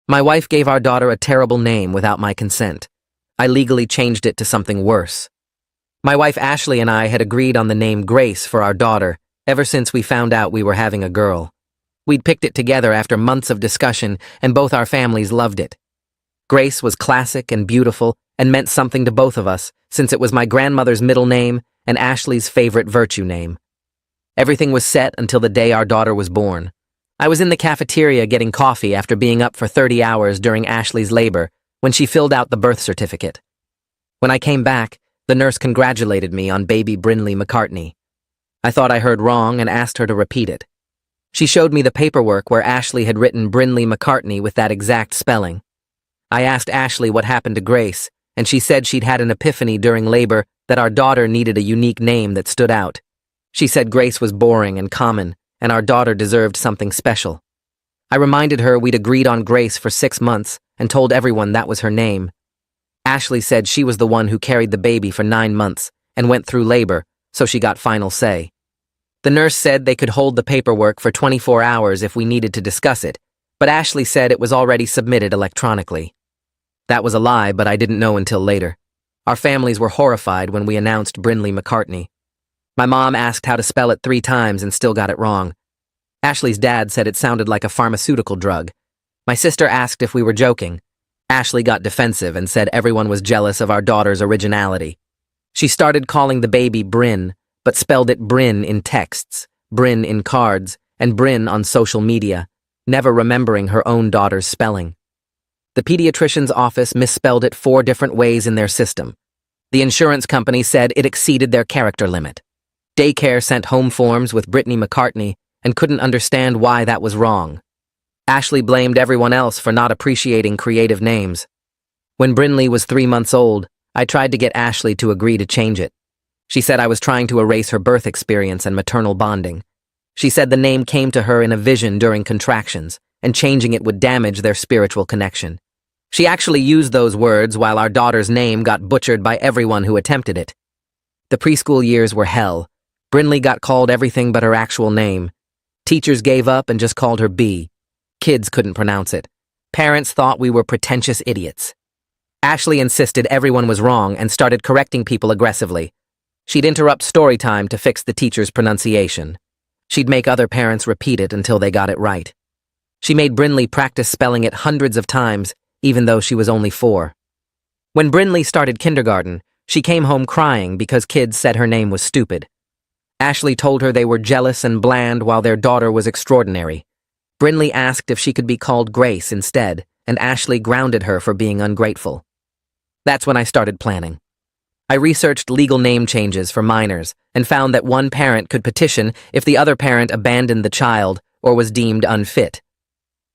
My wife gave our daughter a terrible name without my consent. I legally changed it to something worse. My wife Ashley and I had agreed on the name Grace for our daughter ever since we found out we were having a girl. We'd picked it together after months of discussion, and both our families loved it. Grace was classic and beautiful and meant something to both of us, since it was my grandmother's middle name and Ashley's favorite virtue name. Everything was set until the day our daughter was born. I was in the cafeteria getting coffee after being up for 30 hours during Ashley's labor when she filled out the birth certificate. When I came back, the nurse congratulated me on baby Brinley McCartney. I thought I heard wrong and asked her to repeat it. She showed me the paperwork where Ashley had written Brinley McCartney with that exact spelling. I asked Ashley what happened to Grace, and she said she'd had an epiphany during labor that our daughter needed a unique name that stood out. She said Grace was boring and common, and our daughter deserved something special. I reminded her we'd agreed on Grace for 6 months and told everyone that was her name. Ashley said she was the one who carried the baby for 9 months and went through labor, so she got final say. The nurse said they could hold the paperwork for 24 hours if we needed to discuss it, but Ashley said it was already submitted electronically. That was a lie, but I didn't know until later. Our families were horrified when we announced Brinley McCartney. My mom asked how to spell it 3 times and still got it wrong. Ashley's dad said it sounded like a pharmaceutical drug. My sister asked if we were joking. Ashley got defensive and said everyone was jealous of our daughter's originality. She started calling the baby Bryn, but spelled it Bryn in texts, Bryn in cards, and Bryn on social media, never remembering her own daughter's spelling. The pediatrician's office misspelled it 4 different ways in their system. The insurance company said it exceeded their character limit. Daycare sent home forms with Brittany McCartney and couldn't understand why that was wrong. Ashley blamed everyone else for not appreciating creative names. When Brinley was 3 months old, I tried to get Ashley to agree to change it. She said I was trying to erase her birth experience and maternal bonding. She said the name came to her in a vision during contractions, and changing it would damage their spiritual connection. She actually used those words while our daughter's name got butchered by everyone who attempted it. The preschool years were hell. Brinley got called everything but her actual name. Teachers gave up and just called her B. Kids couldn't pronounce it. Parents thought we were pretentious idiots. Ashley insisted everyone was wrong and started correcting people aggressively. She'd interrupt story time to fix the teacher's pronunciation. She'd make other parents repeat it until they got it right. She made Brinley practice spelling it hundreds of times, even though she was only 4. When Brinley started kindergarten, she came home crying because kids said her name was stupid. Ashley told her they were jealous and bland while their daughter was extraordinary. Brinley asked if she could be called Grace instead, and Ashley grounded her for being ungrateful. That's when I started planning. I researched legal name changes for minors and found that one parent could petition if the other parent abandoned the child or was deemed unfit.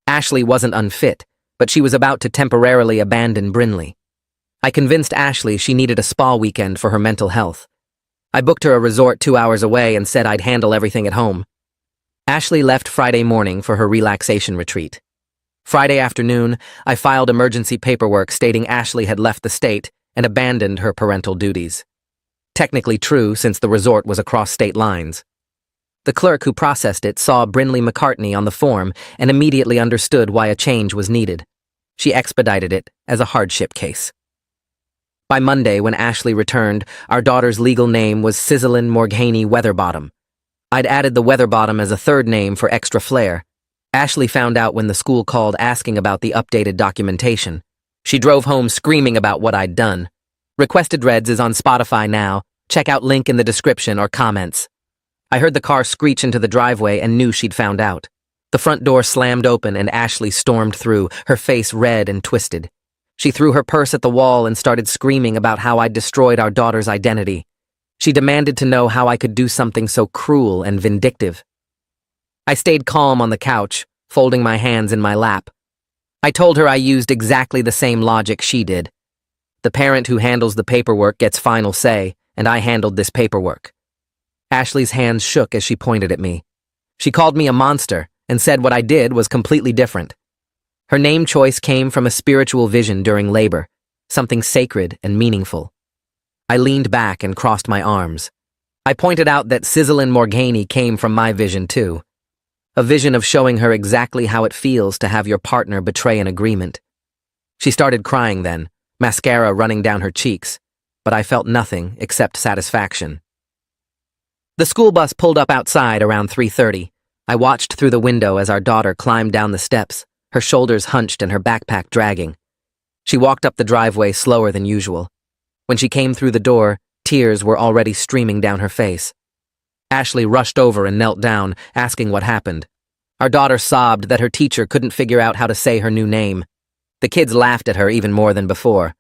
Ashley wasn't unfit, but she was about to temporarily abandon Brinley. I convinced Ashley she needed a spa weekend for her mental health. I booked her a resort 2 hours away and said I'd handle everything at home. Ashley left Friday morning for her relaxation retreat. Friday afternoon, I filed emergency paperwork stating Ashley had left the state and abandoned her parental duties. Technically true since the resort was across state lines. The clerk who processed it saw Brinley McCartney on the form and immediately understood why a change was needed. She expedited it as a hardship case. By Monday, when Ashley returned, our daughter's legal name was Sizzlin Morghaney Weatherbottom. I'd added the Weatherbottom as a 3rd name for extra flair. Ashley found out when the school called asking about the updated documentation. She drove home screaming about what I'd done. Requested Reds is on Spotify now. Check out link in the description or comments. I heard the car screech into the driveway and knew she'd found out. The front door slammed open and Ashley stormed through, her face red and twisted. She threw her purse at the wall and started screaming about how I'd destroyed our daughter's identity. She demanded to know how I could do something so cruel and vindictive. I stayed calm on the couch, folding my hands in my lap. I told her I used exactly the same logic she did. The parent who handles the paperwork gets final say, and I handled this paperwork. Ashley's hands shook as she pointed at me. She called me a monster and said what I did was completely different. Her name choice came from a spiritual vision during labor, something sacred and meaningful. I leaned back and crossed my arms. I pointed out that Sizzlin Morghaney came from my vision too. a vision of showing her exactly how it feels to have your partner betray an agreement. She started crying then, mascara running down her cheeks, but I felt nothing except satisfaction. The school bus pulled up outside around 3:30. I watched through the window as our daughter climbed down the steps, her shoulders hunched and her backpack dragging. She walked up the driveway slower than usual. When she came through the door, tears were already streaming down her face. Ashley rushed over and knelt down, asking what happened. Our daughter sobbed that her teacher couldn't figure out how to say her new name. The kids laughed at her even more than before.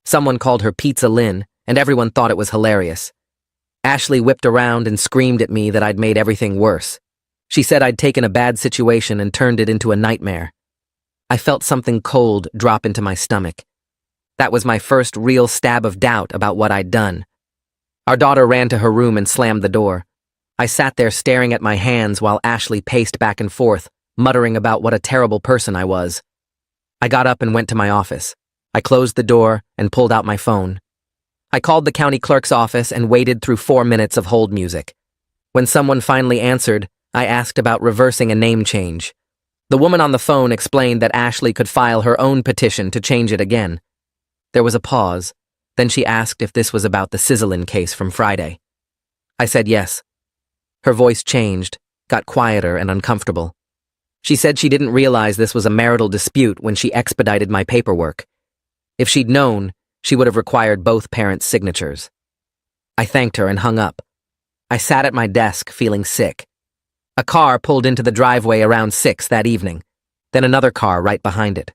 Someone called her Pizza Lynn, and everyone thought it was hilarious. Ashley whipped around and screamed at me that I'd made everything worse. She said I'd taken a bad situation and turned it into a nightmare. I felt something cold drop into my stomach. That was my first real stab of doubt about what I'd done. Our daughter ran to her room and slammed the door. I sat there staring at my hands while Ashley paced back and forth, muttering about what a terrible person I was. I got up and went to my office. I closed the door and pulled out my phone. I called the county clerk's office and waited through 4 minutes of hold music. When someone finally answered, I asked about reversing a name change. The woman on the phone explained that Ashley could file her own petition to change it again. There was a pause. Then she asked if this was about the Sizzlin case from Friday. I said yes. Her voice changed, got quieter and uncomfortable. She said she didn't realize this was a marital dispute when she expedited my paperwork. If she'd known, she would have required both parents' signatures. I thanked her and hung up. I sat at my desk, feeling sick. A car pulled into the driveway around 6 that evening, then another car right behind it.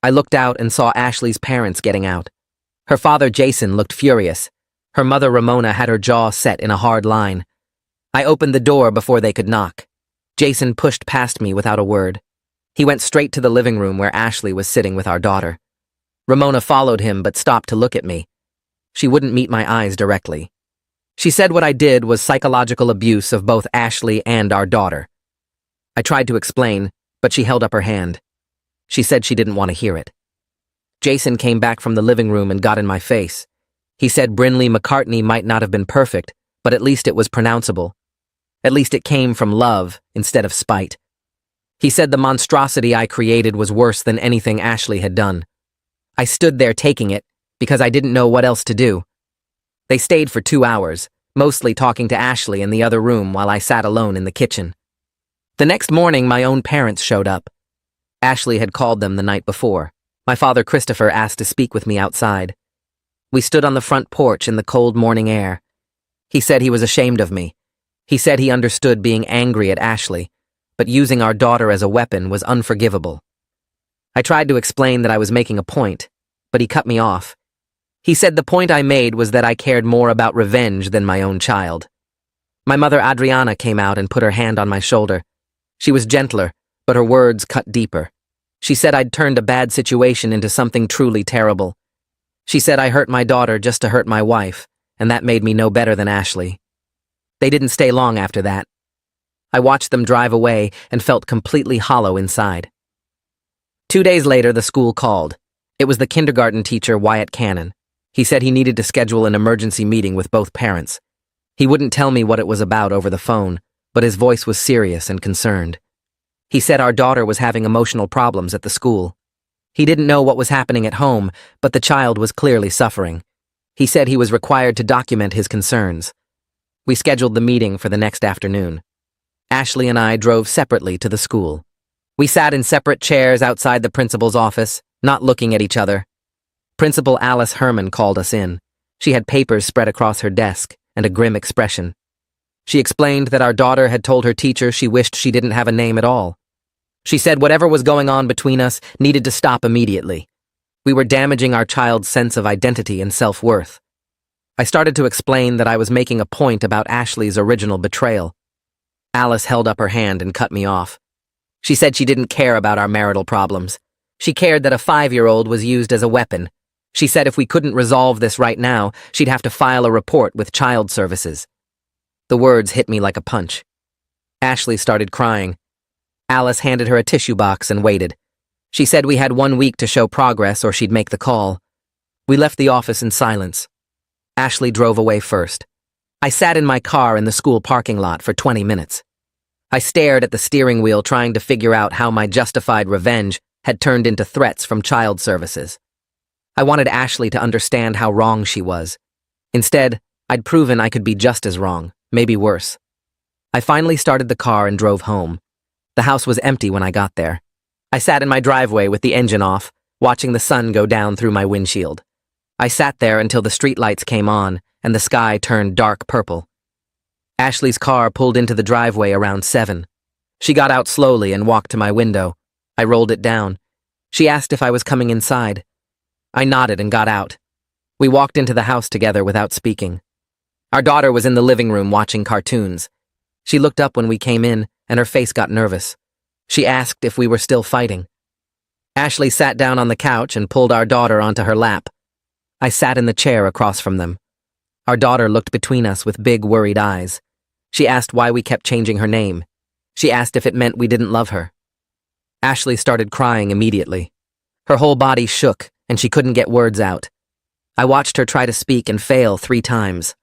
I looked out and saw Ashley's parents getting out. Her father, Jason, looked furious. Her mother, Ramona, had her jaw set in a hard line. I opened the door before they could knock. Jason pushed past me without a word. He went straight to the living room where Ashley was sitting with our daughter. Ramona followed him but stopped to look at me. She wouldn't meet my eyes directly. She said what I did was psychological abuse of both Ashley and our daughter. I tried to explain, but she held up her hand. She said she didn't want to hear it. Jason came back from the living room and got in my face. He said Brinley McCartney might not have been perfect, but at least it was pronounceable. At least it came from love instead of spite. He said the monstrosity I created was worse than anything Ashley had done. I stood there taking it because I didn't know what else to do. They stayed for 2 hours, mostly talking to Ashley in the other room while I sat alone in the kitchen. The next morning, my own parents showed up. Ashley had called them the night before. My father, Christopher, asked to speak with me outside. We stood on the front porch in the cold morning air. He said he was ashamed of me. He said he understood being angry at Ashley, but using our daughter as a weapon was unforgivable. I tried to explain that I was making a point, but he cut me off. He said the point I made was that I cared more about revenge than my own child. My mother, Adriana, came out and put her hand on my shoulder. She was gentler, but her words cut deeper. She said I'd turned a bad situation into something truly terrible. She said I hurt my daughter just to hurt my wife, and that made me no better than Ashley. They didn't stay long after that. I watched them drive away and felt completely hollow inside. 2 days later, the school called. It was the kindergarten teacher, Wyatt Cannon. He said he needed to schedule an emergency meeting with both parents. He wouldn't tell me what it was about over the phone, but his voice was serious and concerned. He said our daughter was having emotional problems at the school. He didn't know what was happening at home, but the child was clearly suffering. He said he was required to document his concerns. We scheduled the meeting for the next afternoon. Ashley and I drove separately to the school. We sat in separate chairs outside the principal's office, not looking at each other. Principal Alice Herman called us in. She had papers spread across her desk and a grim expression. She explained that our daughter had told her teacher she wished she didn't have a name at all. She said whatever was going on between us needed to stop immediately. We were damaging our child's sense of identity and self-worth. I started to explain that I was making a point about Ashley's original betrayal. Alice held up her hand and cut me off. She said she didn't care about our marital problems. She cared that a 5-year-old was used as a weapon. She said if we couldn't resolve this right now, she'd have to file a report with Child Services. The words hit me like a punch. Ashley started crying. Alice handed her a tissue box and waited. She said we had 1 week to show progress or she'd make the call. We left the office in silence. Ashley drove away first. I sat in my car in the school parking lot for 20 minutes. I stared at the steering wheel trying to figure out how my justified revenge had turned into threats from child services. I wanted Ashley to understand how wrong she was. Instead, I'd proven I could be just as wrong, maybe worse. I finally started the car and drove home. The house was empty when I got there. I sat in my driveway with the engine off, watching the sun go down through my windshield. I sat there until the streetlights came on and the sky turned dark purple. Ashley's car pulled into the driveway around 7. She got out slowly and walked to my window. I rolled it down. She asked if I was coming inside. I nodded and got out. We walked into the house together without speaking. Our daughter was in the living room watching cartoons. She looked up when we came in, and her face got nervous. She asked if we were still fighting. Ashley sat down on the couch and pulled our daughter onto her lap. I sat in the chair across from them. Our daughter looked between us with big, worried eyes. She asked why we kept changing her name. She asked if it meant we didn't love her. Ashley started crying immediately. Her whole body shook, and she couldn't get words out. I watched her try to speak and fail 3 times.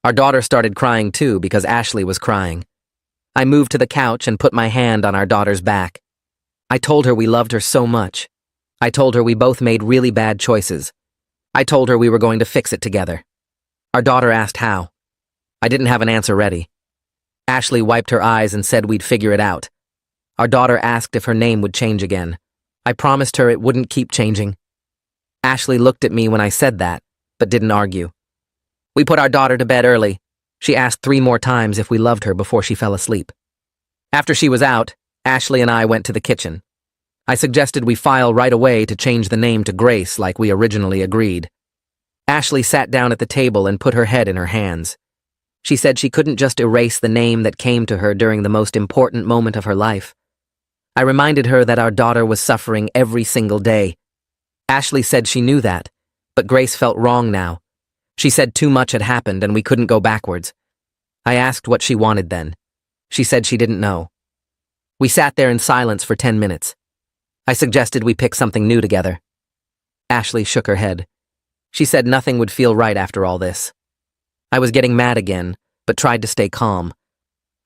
Our daughter started crying too because Ashley was crying. I moved to the couch and put my hand on our daughter's back. I told her we loved her so much. I told her we both made really bad choices. I told her we were going to fix it together. Our daughter asked how. I didn't have an answer ready. Ashley wiped her eyes and said we'd figure it out. Our daughter asked if her name would change again. I promised her it wouldn't keep changing. Ashley looked at me when I said that, but didn't argue. We put our daughter to bed early. She asked 3 more times if we loved her before she fell asleep. After she was out, Ashley and I went to the kitchen. I suggested we file right away to change the name to Grace like we originally agreed. Ashley sat down at the table and put her head in her hands. She said she couldn't just erase the name that came to her during the most important moment of her life. I reminded her that our daughter was suffering every single day. Ashley said she knew that, but Grace felt wrong now. She said too much had happened and we couldn't go backwards. I asked what she wanted then. She said she didn't know. We sat there in silence for 10 minutes. I suggested we pick something new together. Ashley shook her head. She said nothing would feel right after all this. I was getting mad again, but tried to stay calm.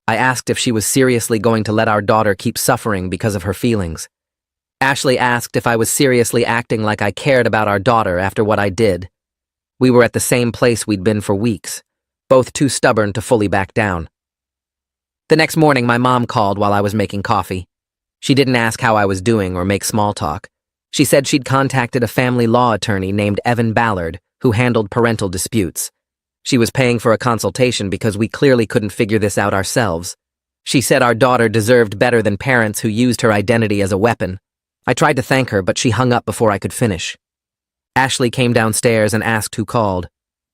I asked if she was seriously going to let our daughter keep suffering because of her feelings. Ashley asked if I was seriously acting like I cared about our daughter after what I did. We were at the same place we'd been for weeks, both too stubborn to fully back down. The next morning, my mom called while I was making coffee. She didn't ask how I was doing or make small talk. She said she'd contacted a family law attorney named Evan Ballard, who handled parental disputes. She was paying for a consultation because we clearly couldn't figure this out ourselves. She said our daughter deserved better than parents who used her identity as a weapon. I tried to thank her, but she hung up before I could finish. Ashley came downstairs and asked who called.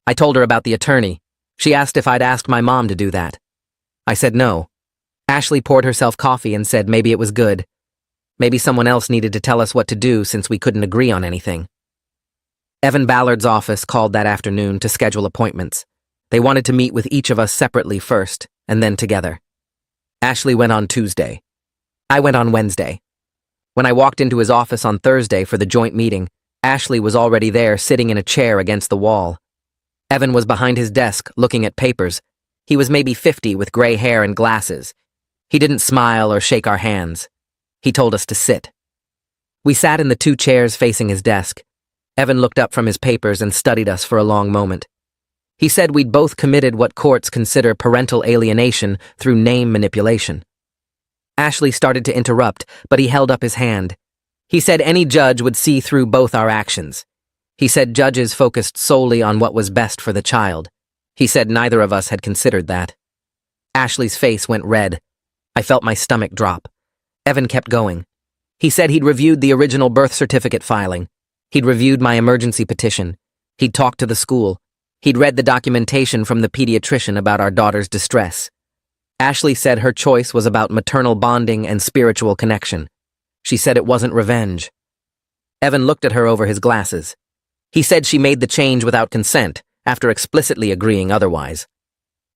I told her about the attorney. She asked if I'd asked my mom to do that. I said no. Ashley poured herself coffee and said maybe it was good. Maybe someone else needed to tell us what to do since we couldn't agree on anything. Evan Ballard's office called that afternoon to schedule appointments. They wanted to meet with each of us separately first, and then together. Ashley went on Tuesday. I went on Wednesday. When I walked into his office on Thursday for the joint meeting, Ashley was already there sitting in a chair against the wall. Evan was behind his desk looking at papers. He was maybe 50 with gray hair and glasses. He didn't smile or shake our hands. He told us to sit. We sat in the 2 chairs facing his desk. Evan looked up from his papers and studied us for a long moment. He said we'd both committed what courts consider parental alienation through name manipulation. Ashley started to interrupt, but he held up his hand. He said any judge would see through both our actions. He said judges focused solely on what was best for the child. He said neither of us had considered that. Ashley's face went red. I felt my stomach drop. Evan kept going. He said he'd reviewed the original birth certificate filing. He'd reviewed my emergency petition. He'd talked to the school. He'd read the documentation from the pediatrician about our daughter's distress. Ashley said her choice was about maternal bonding and spiritual connection. She said it wasn't revenge. Evan looked at her over his glasses. He said she made the change without consent, after explicitly agreeing otherwise.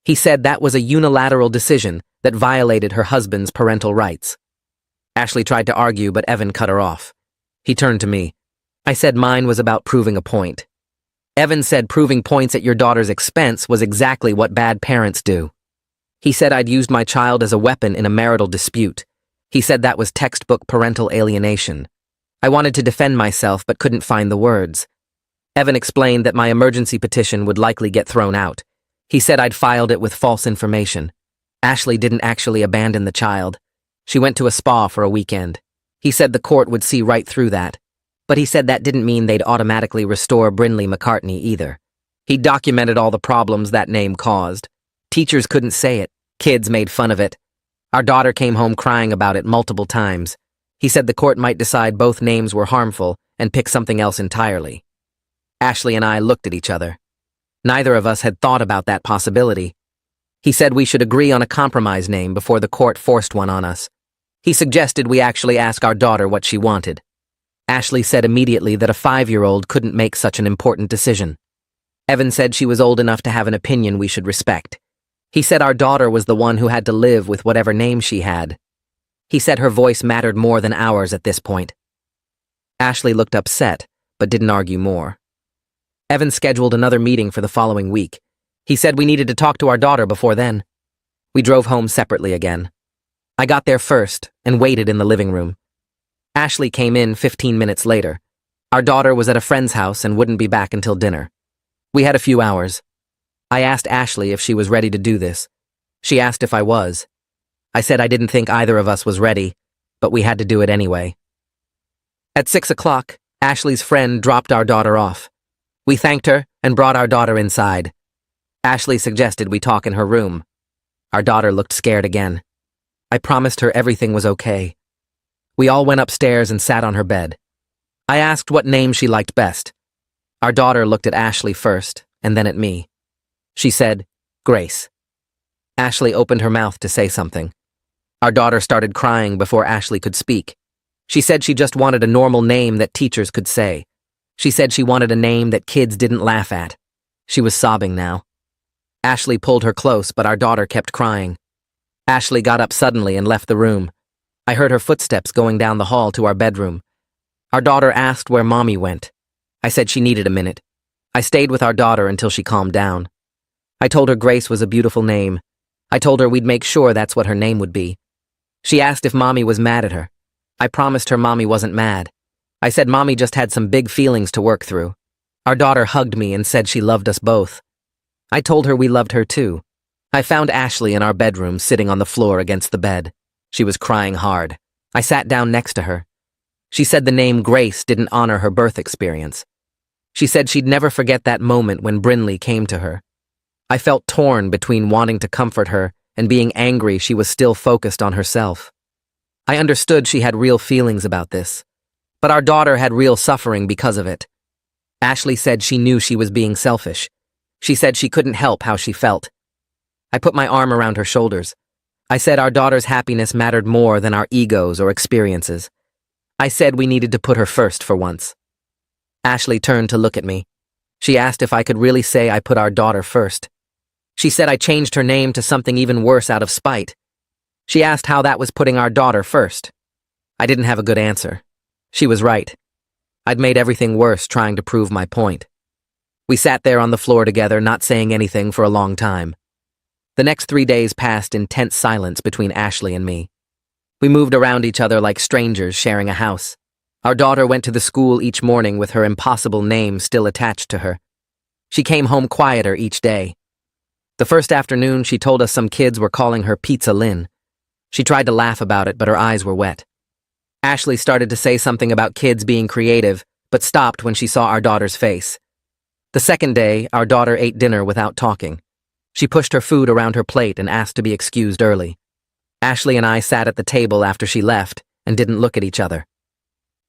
He said that was a unilateral decision that violated her husband's parental rights. Ashley tried to argue, but Evan cut her off. He turned to me. I said mine was about proving a point. Evan said proving points at your daughter's expense was exactly what bad parents do. He said I'd used my child as a weapon in a marital dispute. He said that was textbook parental alienation. I wanted to defend myself but couldn't find the words. Evan explained that my emergency petition would likely get thrown out. He said I'd filed it with false information. Ashley didn't actually abandon the child. She went to a spa for a weekend. He said the court would see right through that. But he said that didn't mean they'd automatically restore Brinley McCartney either. He documented all the problems that name caused. Teachers couldn't say it. Kids made fun of it. Our daughter came home crying about it multiple times. He said the court might decide both names were harmful and pick something else entirely. Ashley and I looked at each other. Neither of us had thought about that possibility. He said we should agree on a compromise name before the court forced one on us. He suggested we actually ask our daughter what she wanted. Ashley said immediately that a 5-year-old couldn't make such an important decision. Evan said she was old enough to have an opinion we should respect. He said our daughter was the one who had to live with whatever name she had. He said her voice mattered more than ours at this point. Ashley looked upset, but didn't argue more. Evan scheduled another meeting for the following week. He said we needed to talk to our daughter before then. We drove home separately again. I got there first and waited in the living room. Ashley came in 15 minutes later. Our daughter was at a friend's house and wouldn't be back until dinner. We had a few hours. I asked Ashley if she was ready to do this. She asked if I was. I said I didn't think either of us was ready, but we had to do it anyway. At 6 o'clock, Ashley's friend dropped our daughter off. We thanked her and brought our daughter inside. Ashley suggested we talk in her room. Our daughter looked scared again. I promised her everything was okay. We all went upstairs and sat on her bed. I asked what name she liked best. Our daughter looked at Ashley first, and then at me. She said, Grace. Ashley opened her mouth to say something. Our daughter started crying before Ashley could speak. She said she just wanted a normal name that teachers could say. She said she wanted a name that kids didn't laugh at. She was sobbing now. Ashley pulled her close, but our daughter kept crying. Ashley got up suddenly and left the room. I heard her footsteps going down the hall to our bedroom. Our daughter asked where Mommy went. I said she needed a minute. I stayed with our daughter until she calmed down. I told her Grace was a beautiful name. I told her we'd make sure that's what her name would be. She asked if Mommy was mad at her. I promised her Mommy wasn't mad. I said Mommy just had some big feelings to work through. Our daughter hugged me and said she loved us both. I told her we loved her too. I found Ashley in our bedroom sitting on the floor against the bed. She was crying hard. I sat down next to her. She said the name Grace didn't honor her birth experience. She said she'd never forget that moment when Brinley came to her. I felt torn between wanting to comfort her and being angry she was still focused on herself. I understood she had real feelings about this, but our daughter had real suffering because of it. Ashley said she knew she was being selfish. She said she couldn't help how she felt. I put my arm around her shoulders. I said our daughter's happiness mattered more than our egos or experiences. I said we needed to put her first for once. Ashley turned to look at me. She asked if I could really say I put our daughter first. She said I changed her name to something even worse out of spite. She asked how that was putting our daughter first. I didn't have a good answer. She was right. I'd made everything worse trying to prove my point. We sat there on the floor together, not saying anything for a long time. The next 3 days passed in tense silence between Ashley and me. We moved around each other like strangers sharing a house. Our daughter went to the school each morning with her impossible name still attached to her. She came home quieter each day. The first afternoon, she told us some kids were calling her Pizza Lynn. She tried to laugh about it, but her eyes were wet. Ashley started to say something about kids being creative, but stopped when she saw our daughter's face. The second day, our daughter ate dinner without talking. She pushed her food around her plate and asked to be excused early. Ashley and I sat at the table after she left and didn't look at each other.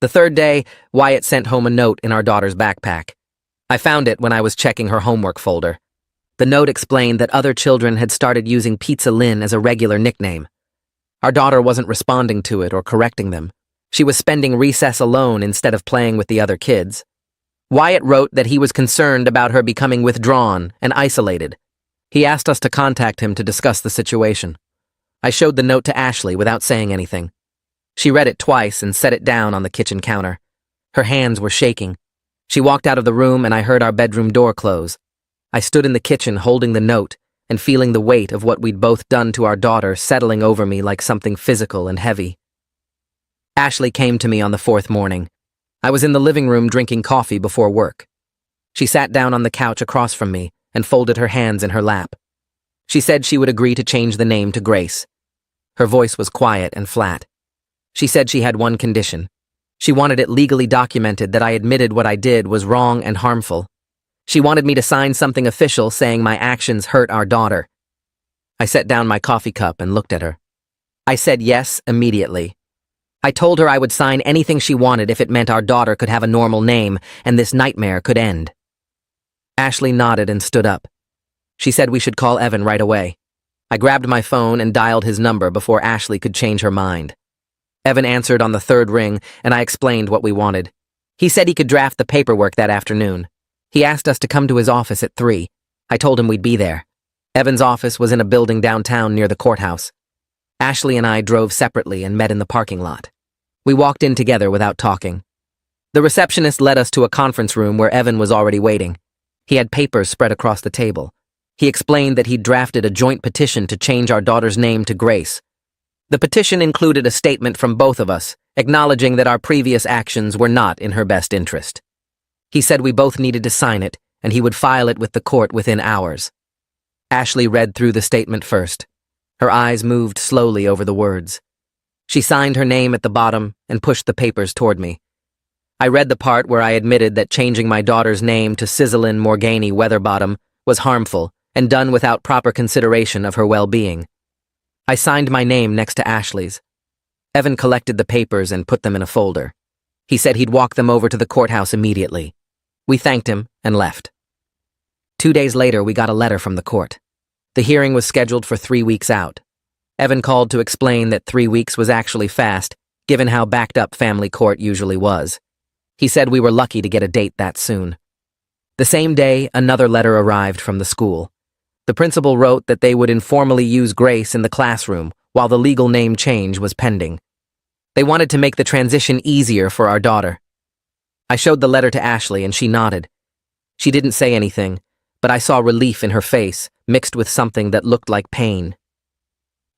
The third day, Wyatt sent home a note in our daughter's backpack. I found it when I was checking her homework folder. The note explained that other children had started using Pizza Lynn as a regular nickname. Our daughter wasn't responding to it or correcting them. She was spending recess alone instead of playing with the other kids. Wyatt wrote that he was concerned about her becoming withdrawn and isolated. He asked us to contact him to discuss the situation. I showed the note to Ashley without saying anything. She read it twice and set it down on the kitchen counter. Her hands were shaking. She walked out of the room and I heard our bedroom door close. I stood in the kitchen holding the note, and feeling the weight of what we'd both done to our daughter settling over me like something physical and heavy. Ashley came to me on the fourth morning. I was in the living room drinking coffee before work. She sat down on the couch across from me and folded her hands in her lap. She said she would agree to change the name to Grace. Her voice was quiet and flat. She said she had one condition. She wanted it legally documented that I admitted what I did was wrong and harmful. She wanted me to sign something official saying my actions hurt our daughter. I set down my coffee cup and looked at her. I said yes immediately. I told her I would sign anything she wanted if it meant our daughter could have a normal name and this nightmare could end. Ashley nodded and stood up. She said we should call Evan right away. I grabbed my phone and dialed his number before Ashley could change her mind. Evan answered on the third ring, and I explained what we wanted. He said he could draft the paperwork that afternoon. He asked us to come to his office at 3. I told him we'd be there. Evan's office was in a building downtown near the courthouse. Ashley and I drove separately and met in the parking lot. We walked in together without talking. The receptionist led us to a conference room where Evan was already waiting. He had papers spread across the table. He explained that he'd drafted a joint petition to change our daughter's name to Grace. The petition included a statement from both of us, acknowledging that our previous actions were not in her best interest. He said we both needed to sign it, and he would file it with the court within hours. Ashley read through the statement first. Her eyes moved slowly over the words. She signed her name at the bottom and pushed the papers toward me. I read the part where I admitted that changing my daughter's name to Cizelyn Morgany Weatherbottom was harmful and done without proper consideration of her well-being. I signed my name next to Ashley's. Evan collected the papers and put them in a folder. He said he'd walk them over to the courthouse immediately. We thanked him and left. 2 days later, we got a letter from the court. The hearing was scheduled for 3 weeks out. Evan called to explain that 3 weeks was actually fast, given how backed up family court usually was. He said we were lucky to get a date that soon. The same day, another letter arrived from the school. The principal wrote that they would informally use Grace in the classroom while the legal name change was pending. They wanted to make the transition easier for our daughter. I showed the letter to Ashley and she nodded. She didn't say anything, but I saw relief in her face, mixed with something that looked like pain.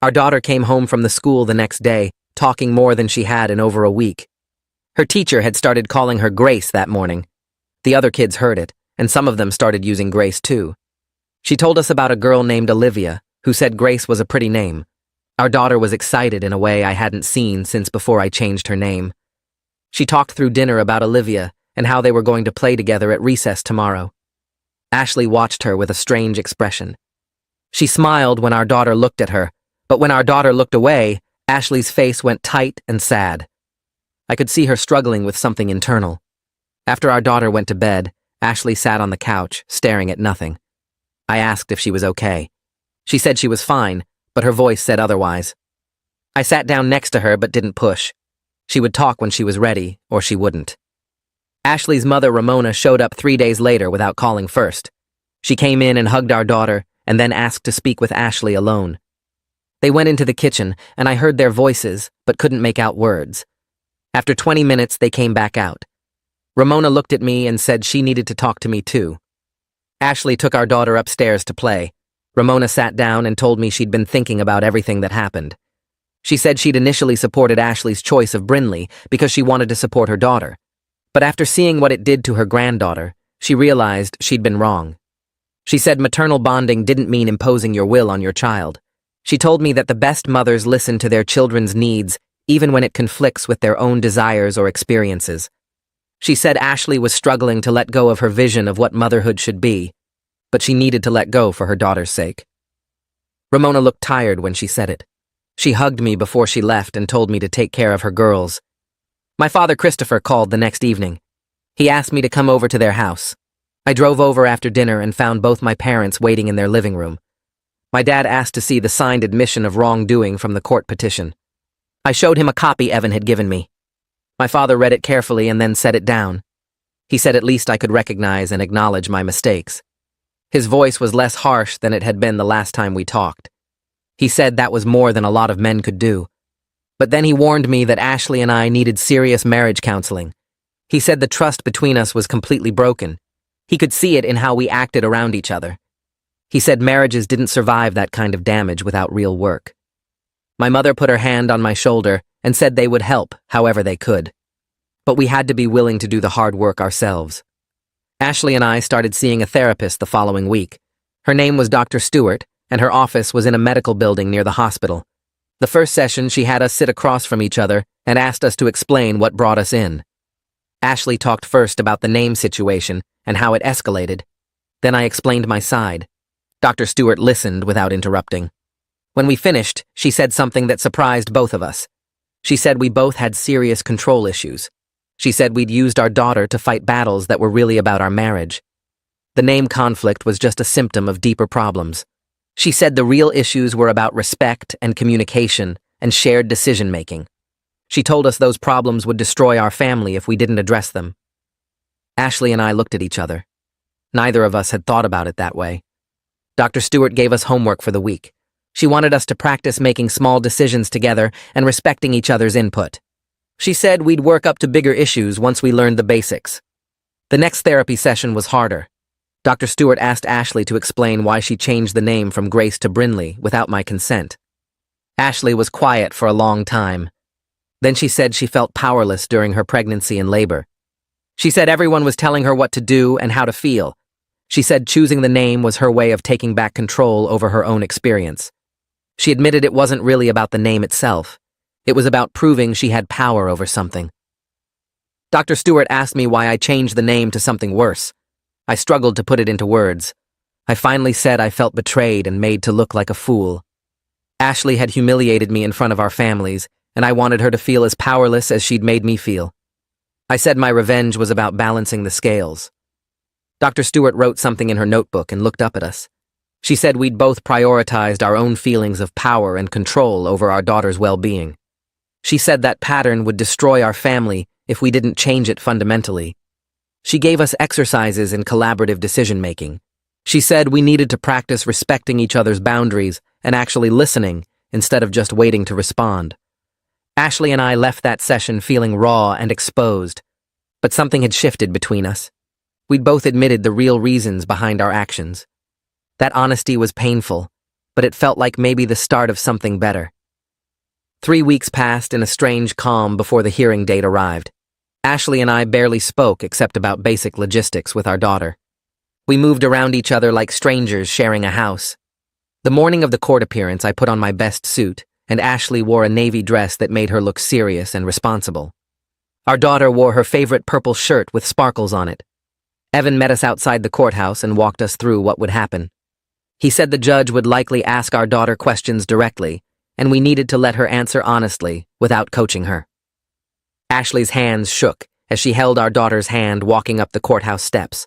Our daughter came home from the school the next day, talking more than she had in over a week. Her teacher had started calling her Grace that morning. The other kids heard it, and some of them started using Grace too. She told us about a girl named Olivia, who said Grace was a pretty name. Our daughter was excited in a way I hadn't seen since before I changed her name. She talked through dinner about Olivia and how they were going to play together at recess tomorrow. Ashley watched her with a strange expression. She smiled when our daughter looked at her, but when our daughter looked away, Ashley's face went tight and sad. I could see her struggling with something internal. After our daughter went to bed, Ashley sat on the couch, staring at nothing. I asked if she was okay. She said she was fine, but her voice said otherwise. I sat down next to her but didn't push. She would talk when she was ready, or she wouldn't. Ashley's mother, Ramona, showed up 3 days later without calling first. She came in and hugged our daughter, and then asked to speak with Ashley alone. They went into the kitchen, and I heard their voices, but couldn't make out words. After 20 minutes, they came back out. Ramona looked at me and said she needed to talk to me too. Ashley took our daughter upstairs to play. Ramona sat down and told me she'd been thinking about everything that happened. She said she'd initially supported Ashley's choice of Brinley because she wanted to support her daughter. But after seeing what it did to her granddaughter, she realized she'd been wrong. She said maternal bonding didn't mean imposing your will on your child. She told me that the best mothers listen to their children's needs even when it conflicts with their own desires or experiences. She said Ashley was struggling to let go of her vision of what motherhood should be, but she needed to let go for her daughter's sake. Ramona looked tired when she said it. She hugged me before she left and told me to take care of her girls. My father, Christopher, called the next evening. He asked me to come over to their house. I drove over after dinner and found both my parents waiting in their living room. My dad asked to see the signed admission of wrongdoing from the court petition. I showed him a copy Evan had given me. My father read it carefully and then set it down. He said at least I could recognize and acknowledge my mistakes. His voice was less harsh than it had been the last time we talked. He said that was more than a lot of men could do. But then he warned me that Ashley and I needed serious marriage counseling. He said the trust between us was completely broken. He could see it in how we acted around each other. He said marriages didn't survive that kind of damage without real work. My mother put her hand on my shoulder and said they would help however they could. But we had to be willing to do the hard work ourselves. Ashley and I started seeing a therapist the following week. Her name was Dr. Stewart, and her office was in a medical building near the hospital. The first session, she had us sit across from each other and asked us to explain what brought us in. Ashley talked first about the name situation and how it escalated. Then I explained my side. Dr. Stewart listened without interrupting. When we finished, she said something that surprised both of us. She said we both had serious control issues. She said we'd used our daughter to fight battles that were really about our marriage. The name conflict was just a symptom of deeper problems. She said the real issues were about respect and communication and shared decision-making. She told us those problems would destroy our family if we didn't address them. Ashley and I looked at each other. Neither of us had thought about it that way. Dr. Stewart gave us homework for the week. She wanted us to practice making small decisions together and respecting each other's input. She said we'd work up to bigger issues once we learned the basics. The next therapy session was harder. Dr. Stewart asked Ashley to explain why she changed the name from Grace to Brinley without my consent. Ashley was quiet for a long time. Then she said she felt powerless during her pregnancy and labor. She said everyone was telling her what to do and how to feel. She said choosing the name was her way of taking back control over her own experience. She admitted it wasn't really about the name itself. It was about proving she had power over something. Dr. Stewart asked me why I changed the name to something worse. I struggled to put it into words. I finally said I felt betrayed and made to look like a fool. Ashley had humiliated me in front of our families, and I wanted her to feel as powerless as she'd made me feel. I said my revenge was about balancing the scales. Dr. Stewart wrote something in her notebook and looked up at us. She said we'd both prioritized our own feelings of power and control over our daughter's well-being. She said that pattern would destroy our family if we didn't change it fundamentally. She gave us exercises in collaborative decision-making. She said we needed to practice respecting each other's boundaries and actually listening instead of just waiting to respond. Ashley and I left that session feeling raw and exposed, but something had shifted between us. We'd both admitted the real reasons behind our actions. That honesty was painful, but it felt like maybe the start of something better. 3 weeks passed in a strange calm before the hearing date arrived. Ashley and I barely spoke except about basic logistics with our daughter. We moved around each other like strangers sharing a house. The morning of the court appearance, I put on my best suit, and Ashley wore a navy dress that made her look serious and responsible. Our daughter wore her favorite purple shirt with sparkles on it. Evan met us outside the courthouse and walked us through what would happen. He said the judge would likely ask our daughter questions directly, and we needed to let her answer honestly without coaching her. Ashley's hands shook as she held our daughter's hand walking up the courthouse steps.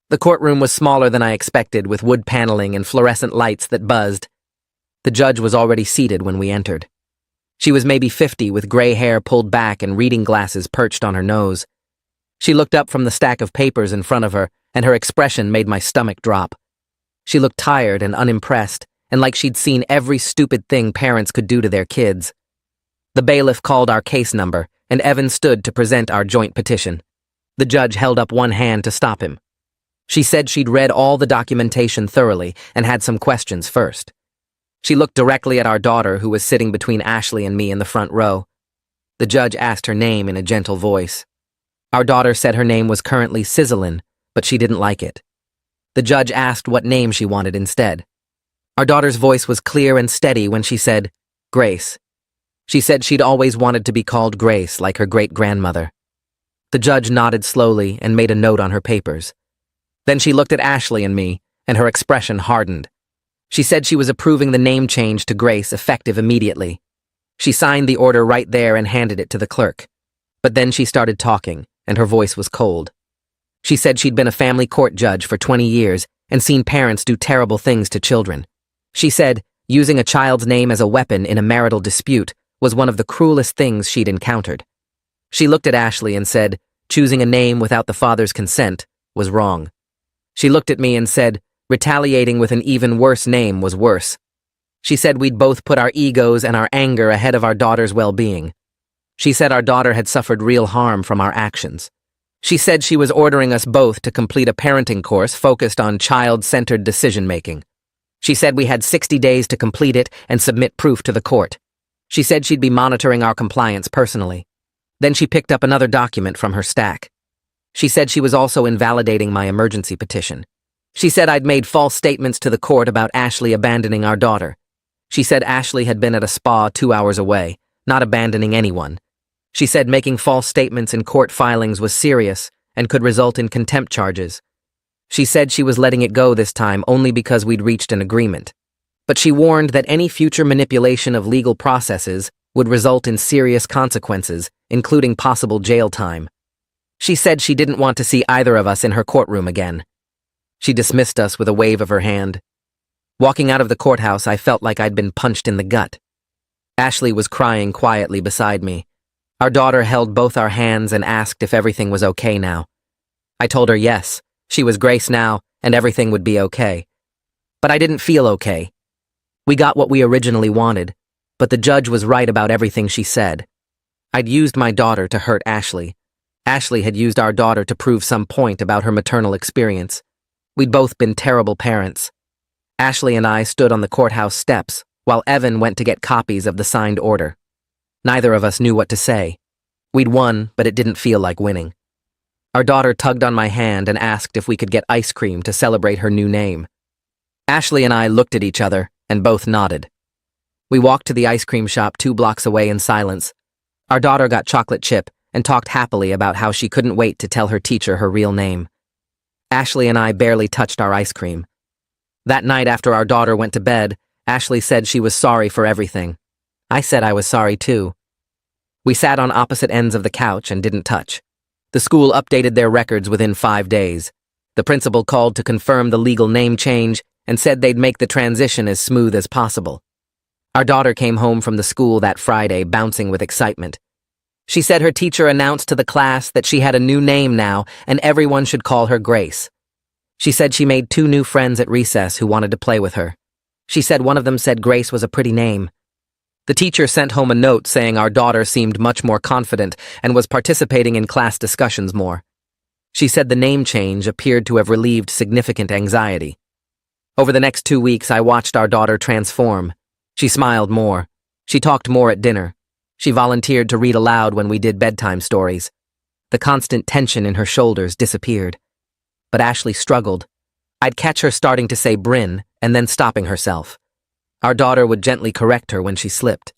The courtroom was smaller than I expected, with wood paneling and fluorescent lights that buzzed. The judge was already seated when we entered. She was maybe 50, with gray hair pulled back and reading glasses perched on her nose. She looked up from the stack of papers in front of her, and her expression made my stomach drop. She looked tired and unimpressed, and like she'd seen every stupid thing parents could do to their kids. The bailiff called our case number, and Evan stood to present our joint petition. The judge held up one hand to stop him. She said she'd read all the documentation thoroughly and had some questions first. She looked directly at our daughter, who was sitting between Ashley and me in the front row. The judge asked her name in a gentle voice. Our daughter said her name was currently Sizzlin, but she didn't like it. The judge asked what name she wanted instead. Our daughter's voice was clear and steady when she said, Grace. She said she'd always wanted to be called Grace, like her great-grandmother. The judge nodded slowly and made a note on her papers. Then she looked at Ashley and me, and her expression hardened. She said she was approving the name change to Grace, effective immediately. She signed the order right there and handed it to the clerk. But then she started talking, and her voice was cold. She said she'd been a family court judge for 20 years and seen parents do terrible things to children. She said using a child's name as a weapon in a marital dispute was one of the cruelest things she'd encountered. She looked at Ashley and said choosing a name without the father's consent was wrong. She looked at me and said retaliating with an even worse name was worse. She said we'd both put our egos and our anger ahead of our daughter's well-being. She said our daughter had suffered real harm from our actions. She said she was ordering us both to complete a parenting course focused on child-centered decision-making. She said we had 60 days to complete it and submit proof to the court. She said she'd be monitoring our compliance personally. Then she picked up another document from her stack. She said she was also invalidating my emergency petition. She said I'd made false statements to the court about Ashley abandoning our daughter. She said Ashley had been at a spa 2 hours away, not abandoning anyone. She said making false statements in court filings was serious and could result in contempt charges. She said she was letting it go this time only because we'd reached an agreement. But she warned that any future manipulation of legal processes would result in serious consequences, including possible jail time. She said she didn't want to see either of us in her courtroom again. She dismissed us with a wave of her hand. Walking out of the courthouse, I felt like I'd been punched in the gut. Ashley was crying quietly beside me. Our daughter held both our hands and asked if everything was okay now. I told her yes, she was Grace now, and everything would be okay. But I didn't feel okay. We got what we originally wanted, but the judge was right about everything she said. I'd used my daughter to hurt Ashley. Ashley had used our daughter to prove some point about her maternal experience. We'd both been terrible parents. Ashley and I stood on the courthouse steps, while Evan went to get copies of the signed order. Neither of us knew what to say. We'd won, but it didn't feel like winning. Our daughter tugged on my hand and asked if we could get ice cream to celebrate her new name. Ashley and I looked at each other and both nodded. We walked to the ice cream shop 2 blocks away in silence. Our daughter got chocolate chip and talked happily about how she couldn't wait to tell her teacher her real name. Ashley and I barely touched our ice cream. That night after our daughter went to bed, Ashley said she was sorry for everything. I said I was sorry too. We sat on opposite ends of the couch and didn't touch. The school updated their records within 5 days. The principal called to confirm the legal name change and said they'd make the transition as smooth as possible. Our daughter came home from the school that Friday bouncing with excitement. She said her teacher announced to the class that she had a new name now and everyone should call her Grace. She said she made 2 new friends at recess who wanted to play with her. She said one of them said Grace was a pretty name. The teacher sent home a note saying our daughter seemed much more confident and was participating in class discussions more. She said the name change appeared to have relieved significant anxiety. Over the next 2 weeks, I watched our daughter transform. She smiled more. She talked more at dinner. She volunteered to read aloud when we did bedtime stories. The constant tension in her shoulders disappeared. But Ashley struggled. I'd catch her starting to say Bryn and then stopping herself. Our daughter would gently correct her when she slipped.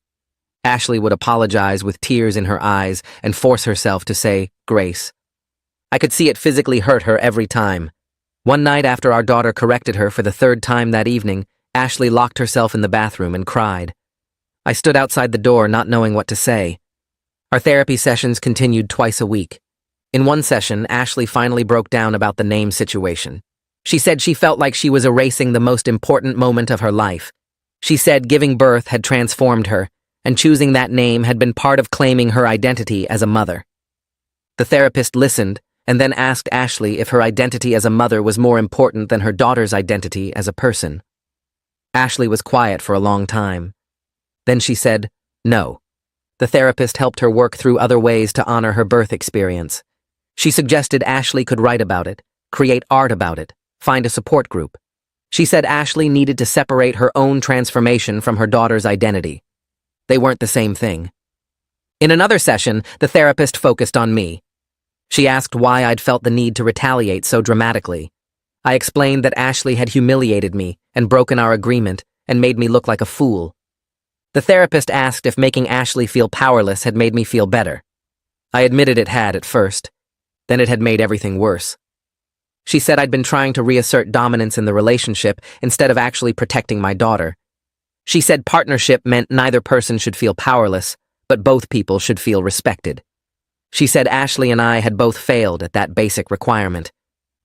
Ashley would apologize with tears in her eyes and force herself to say Grace. I could see it physically hurt her every time. One night after our daughter corrected her for the 3rd time that evening, Ashley locked herself in the bathroom and cried. I stood outside the door not knowing what to say. Our therapy sessions continued twice a week. In one session, Ashley finally broke down about the name situation. She said she felt like she was erasing the most important moment of her life. She said giving birth had transformed her, and choosing that name had been part of claiming her identity as a mother. The therapist listened and then asked Ashley if her identity as a mother was more important than her daughter's identity as a person. Ashley was quiet for a long time. Then she said, no. The therapist helped her work through other ways to honor her birth experience. She suggested Ashley could write about it, create art about it, find a support group. She said Ashley needed to separate her own transformation from her daughter's identity. They weren't the same thing. In another session, the therapist focused on me. She asked why I'd felt the need to retaliate so dramatically. I explained that Ashley had humiliated me and broken our agreement and made me look like a fool. The therapist asked if making Ashley feel powerless had made me feel better. I admitted it had at first. Then it had made everything worse. She said I'd been trying to reassert dominance in the relationship instead of actually protecting my daughter. She said partnership meant neither person should feel powerless, but both people should feel respected. She said Ashley and I had both failed at that basic requirement.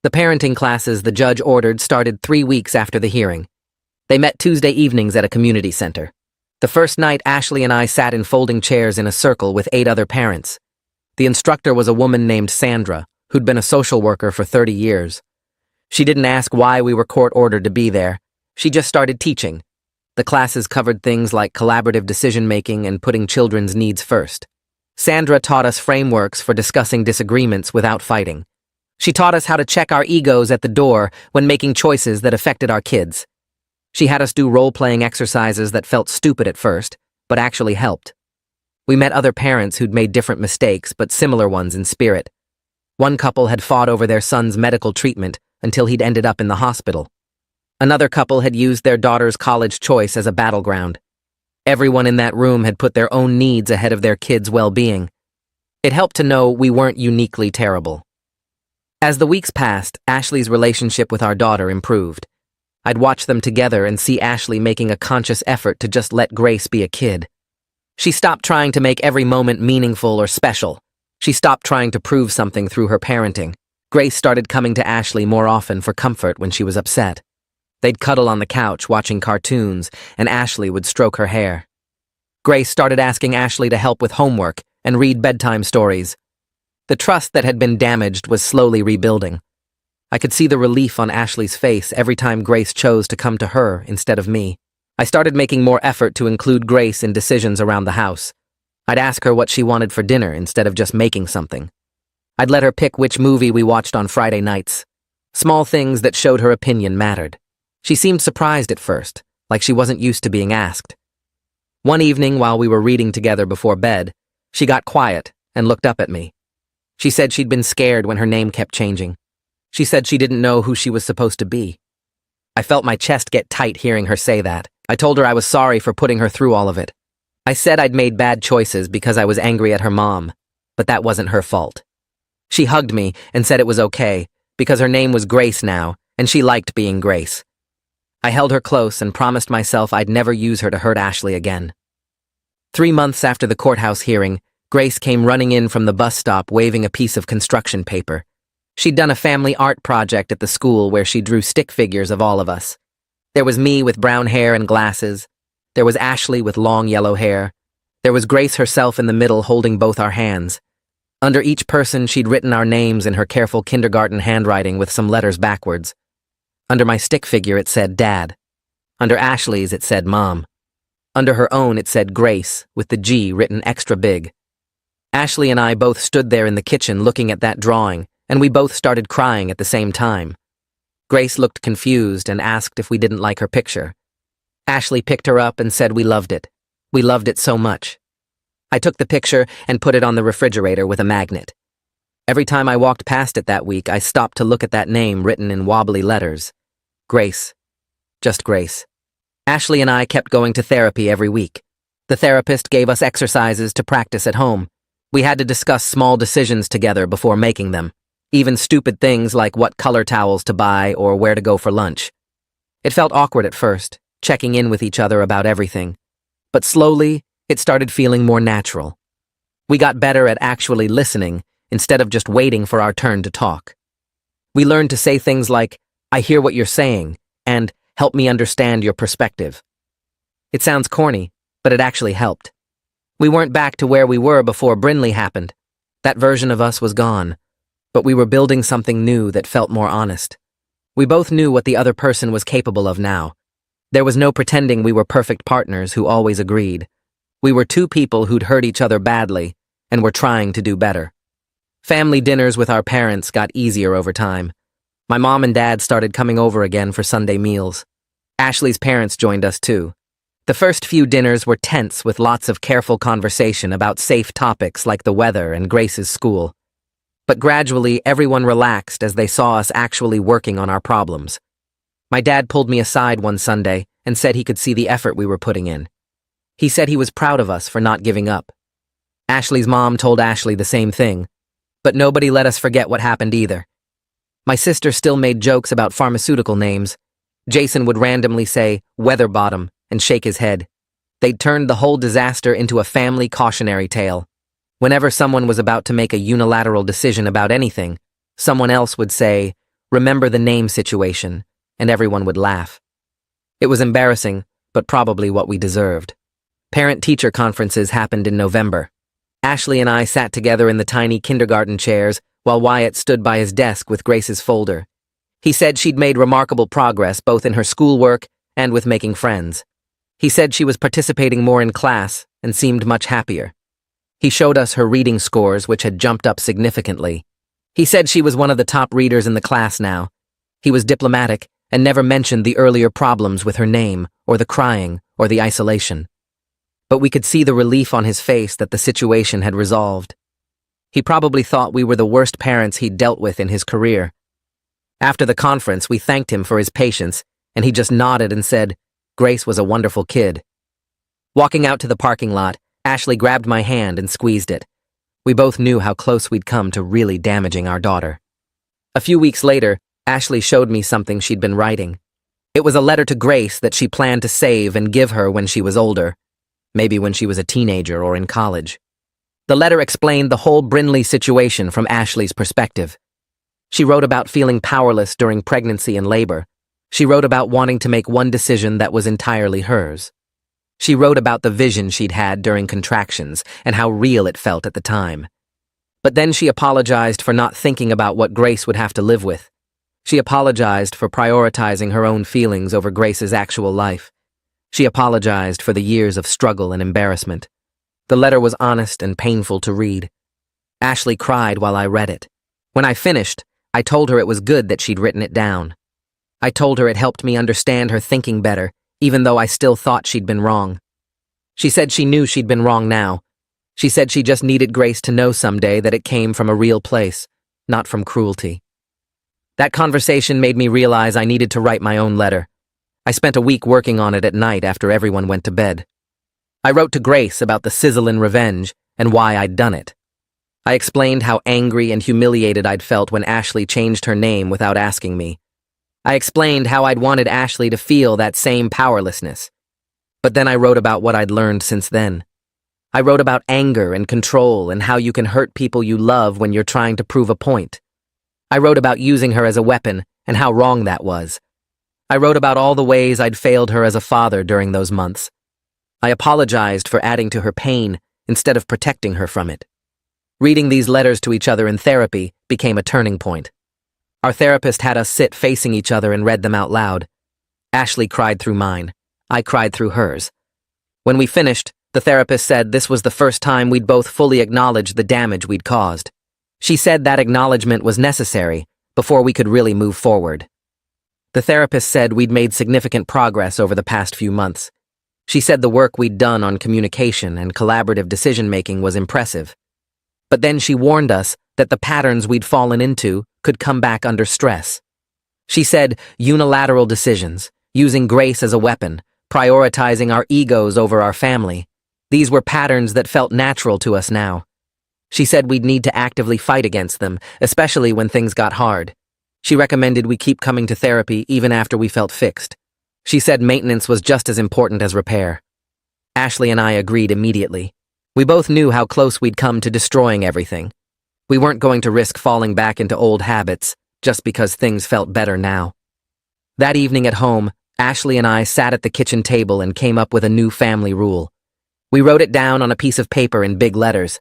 The parenting classes the judge ordered started 3 weeks after the hearing. They met Tuesday evenings at a community center. The first night, Ashley and I sat in folding chairs in a circle with 8 other parents. The instructor was a woman named Sandra, who'd been a social worker for 30 years. She didn't ask why we were court-ordered to be there. She just started teaching. The classes covered things like collaborative decision-making and putting children's needs first. Sandra taught us frameworks for discussing disagreements without fighting. She taught us how to check our egos at the door when making choices that affected our kids. She had us do role-playing exercises that felt stupid at first, but actually helped. We met other parents who'd made different mistakes, but similar ones in spirit. One couple had fought over their son's medical treatment until he'd ended up in the hospital. Another couple had used their daughter's college choice as a battleground. Everyone in that room had put their own needs ahead of their kids' well-being. It helped to know we weren't uniquely terrible. As the weeks passed, Ashley's relationship with our daughter improved. I'd watch them together and see Ashley making a conscious effort to just let Grace be a kid. She stopped trying to make every moment meaningful or special. She stopped trying to prove something through her parenting. Grace started coming to Ashley more often for comfort when she was upset. They'd cuddle on the couch watching cartoons, and Ashley would stroke her hair. Grace started asking Ashley to help with homework and read bedtime stories. The trust that had been damaged was slowly rebuilding. I could see the relief on Ashley's face every time Grace chose to come to her instead of me. I started making more effort to include Grace in decisions around the house. I'd ask her what she wanted for dinner instead of just making something. I'd let her pick which movie we watched on Friday nights. Small things that showed her opinion mattered. She seemed surprised at first, like she wasn't used to being asked. One evening while we were reading together before bed, she got quiet and looked up at me. She said she'd been scared when her name kept changing. She said she didn't know who she was supposed to be. I felt my chest get tight hearing her say that. I told her I was sorry for putting her through all of it. I said I'd made bad choices because I was angry at her mom, but that wasn't her fault. She hugged me and said it was okay, because her name was Grace now, and she liked being Grace. I held her close and promised myself I'd never use her to hurt Ashley again. 3 months after the courthouse hearing, Grace came running in from the bus stop waving a piece of construction paper. She'd done a family art project at the school where she drew stick figures of all of us. There was me with brown hair and glasses. There was Ashley with long yellow hair. There was Grace herself in the middle holding both our hands. Under each person, she'd written our names in her careful kindergarten handwriting with some letters backwards. Under my stick figure, it said Dad. Under Ashley's, it said Mom. Under her own, it said Grace, with the G written extra big. Ashley and I both stood there in the kitchen looking at that drawing, and we both started crying at the same time. Grace looked confused and asked if we didn't like her picture. Ashley picked her up and said we loved it. We loved it so much. I took the picture and put it on the refrigerator with a magnet. Every time I walked past it that week, I stopped to look at that name written in wobbly letters. Grace. Just Grace. Ashley and I kept going to therapy every week. The therapist gave us exercises to practice at home. We had to discuss small decisions together before making them, even stupid things like what color towels to buy or where to go for lunch. It felt awkward at first, checking in with each other about everything. But slowly, it started feeling more natural. We got better at actually listening instead of just waiting for our turn to talk. We learned to say things like, I hear what you're saying, and help me understand your perspective. It sounds corny, but it actually helped. We weren't back to where we were before Brinley happened. That version of us was gone, but we were building something new that felt more honest. We both knew what the other person was capable of now. There was no pretending we were perfect partners who always agreed. We were two people who'd hurt each other badly and were trying to do better. Family dinners with our parents got easier over time. My mom and dad started coming over again for Sunday meals. Ashley's parents joined us too. The first few dinners were tense with lots of careful conversation about safe topics like the weather and Grace's school. But gradually, everyone relaxed as they saw us actually working on our problems. My dad pulled me aside one Sunday and said he could see the effort we were putting in. He said he was proud of us for not giving up. Ashley's mom told Ashley the same thing, but nobody let us forget what happened either. My sister still made jokes about pharmaceutical names. Jason would randomly say, "Weather bottom," and shake his head. They'd turned the whole disaster into a family cautionary tale. Whenever someone was about to make a unilateral decision about anything, someone else would say, "Remember the name situation," and everyone would laugh. It was embarrassing, but probably what we deserved. Parent-teacher conferences happened in November. Ashley and I sat together in the tiny kindergarten chairs while Wyatt stood by his desk with Grace's folder. He said she'd made remarkable progress both in her schoolwork and with making friends. He said she was participating more in class and seemed much happier. He showed us her reading scores, which had jumped up significantly. He said she was one of the top readers in the class now. He was diplomatic and never mentioned the earlier problems with her name, or the crying, or the isolation. But we could see the relief on his face that the situation had resolved. He probably thought we were the worst parents he'd dealt with in his career. After the conference, we thanked him for his patience, and he just nodded and said, "Grace was a wonderful kid." Walking out to the parking lot, Ashley grabbed my hand and squeezed it. We both knew how close we'd come to really damaging our daughter. A few weeks later, Ashley showed me something she'd been writing. It was a letter to Grace that she planned to save and give her when she was older, maybe when she was a teenager or in college. The letter explained the whole Brinley situation from Ashley's perspective. She wrote about feeling powerless during pregnancy and labor. She wrote about wanting to make one decision that was entirely hers. She wrote about the vision she'd had during contractions and how real it felt at the time. But then she apologized for not thinking about what Grace would have to live with. She apologized for prioritizing her own feelings over Grace's actual life. She apologized for the years of struggle and embarrassment. The letter was honest and painful to read. Ashley cried while I read it. When I finished, I told her it was good that she'd written it down. I told her it helped me understand her thinking better, even though I still thought she'd been wrong. She said she knew she'd been wrong now. She said she just needed Grace to know someday that it came from a real place, not from cruelty. That conversation made me realize I needed to write my own letter. I spent a week working on it at night after everyone went to bed. I wrote to Grace about the sizzling revenge and why I'd done it. I explained how angry and humiliated I'd felt when Ashley changed her name without asking me. I explained how I'd wanted Ashley to feel that same powerlessness. But then I wrote about what I'd learned since then. I wrote about anger and control and how you can hurt people you love when you're trying to prove a point. I wrote about using her as a weapon and how wrong that was. I wrote about all the ways I'd failed her as a father during those months. I apologized for adding to her pain instead of protecting her from it. Reading these letters to each other in therapy became a turning point. Our therapist had us sit facing each other and read them out loud. Ashley cried through mine. I cried through hers. When we finished, the therapist said this was the first time we'd both fully acknowledged the damage we'd caused. She said that acknowledgement was necessary before we could really move forward. The therapist said we'd made significant progress over the past few months. She said the work we'd done on communication and collaborative decision-making was impressive. But then she warned us that the patterns we'd fallen into could come back under stress. She said unilateral decisions, using Grace as a weapon, prioritizing our egos over our family. These were patterns that felt natural to us now. She said we'd need to actively fight against them, especially when things got hard. She recommended we keep coming to therapy even after we felt fixed. She said maintenance was just as important as repair. Ashley and I agreed immediately. We both knew how close we'd come to destroying everything. We weren't going to risk falling back into old habits just because things felt better now. That evening at home, Ashley and I sat at the kitchen table and came up with a new family rule. We wrote it down on a piece of paper in big letters.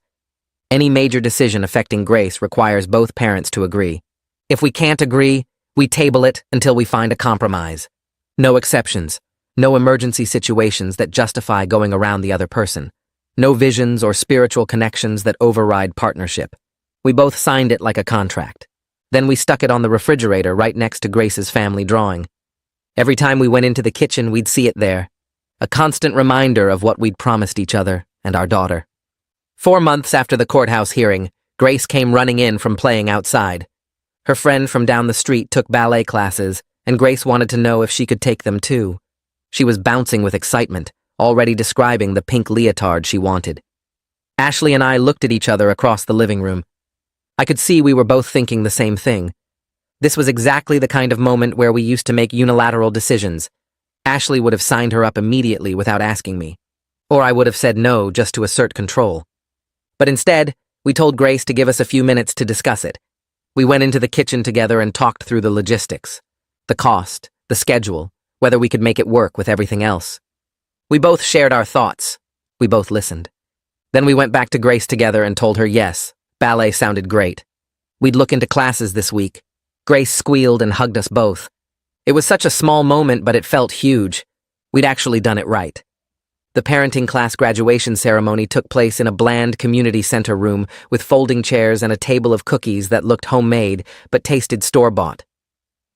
Any major decision affecting Grace requires both parents to agree. If we can't agree, we table it until we find a compromise. No exceptions, no emergency situations that justify going around the other person, no visions or spiritual connections that override partnership. We both signed it like a contract. Then we stuck it on the refrigerator right next to Grace's family drawing. Every time we went into the kitchen, we'd see it there, a constant reminder of what we'd promised each other and our daughter. 4 months after the courthouse hearing, Grace came running in from playing outside. Her friend from down the street took ballet classes, and Grace wanted to know if she could take them too. She was bouncing with excitement, already describing the pink leotard she wanted. Ashley and I looked at each other across the living room. I could see we were both thinking the same thing. This was exactly the kind of moment where we used to make unilateral decisions. Ashley would have signed her up immediately without asking me, or I would have said no just to assert control. But instead, we told Grace to give us a few minutes to discuss it. We went into the kitchen together and talked through the logistics, the cost, the schedule, whether we could make it work with everything else. We both shared our thoughts. We both listened. Then we went back to Grace together and told her yes, ballet sounded great. We'd look into classes this week. Grace squealed and hugged us both. It was such a small moment, but it felt huge. We'd actually done it right. The parenting class graduation ceremony took place in a bland community center room with folding chairs and a table of cookies that looked homemade but tasted store-bought.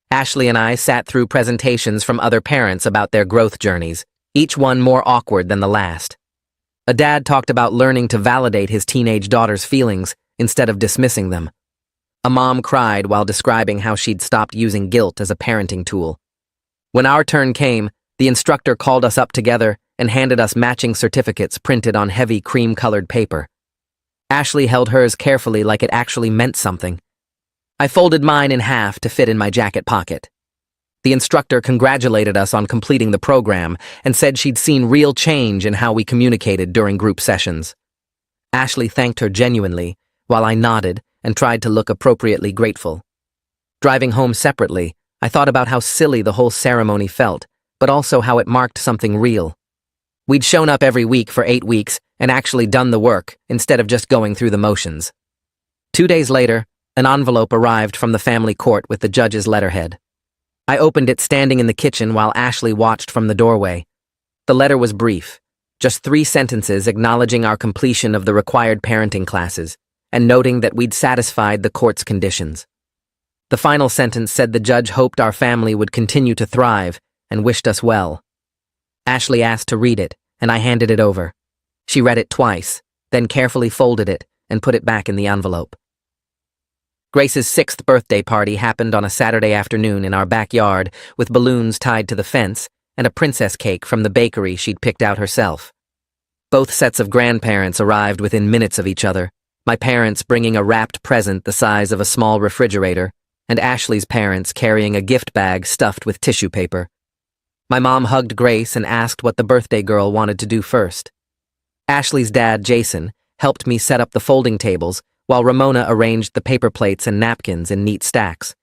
Ashley and I sat through presentations from other parents about their growth journeys, each one more awkward than the last. A dad talked about learning to validate his teenage daughter's feelings instead of dismissing them. A mom cried while describing how she'd stopped using guilt as a parenting tool. When our turn came, the instructor called us up together and handed us matching certificates printed on heavy cream-colored paper. Ashley held hers carefully like it actually meant something. I folded mine in half to fit in my jacket pocket. The instructor congratulated us on completing the program and said she'd seen real change in how we communicated during group sessions. Ashley thanked her genuinely, while I nodded and tried to look appropriately grateful. Driving home separately, I thought about how silly the whole ceremony felt, but also how it marked something real. We'd shown up every week for 8 weeks and actually done the work instead of just going through the motions. 2 days later, an envelope arrived from the family court with the judge's letterhead. I opened it standing in the kitchen while Ashley watched from the doorway. The letter was brief, just 3 sentences acknowledging our completion of the required parenting classes and noting that we'd satisfied the court's conditions. The final sentence said the judge hoped our family would continue to thrive and wished us well. Ashley asked to read it, and I handed it over. She read it twice, then carefully folded it and put it back in the envelope. Grace's 6th birthday party happened on a Saturday afternoon in our backyard with balloons tied to the fence and a princess cake from the bakery she'd picked out herself. Both sets of grandparents arrived within minutes of each other, my parents bringing a wrapped present the size of a small refrigerator, and Ashley's parents carrying a gift bag stuffed with tissue paper. My mom hugged Grace and asked what the birthday girl wanted to do first. Ashley's dad, Jason, helped me set up the folding tables, while Ramona arranged the paper plates and napkins in neat stacks.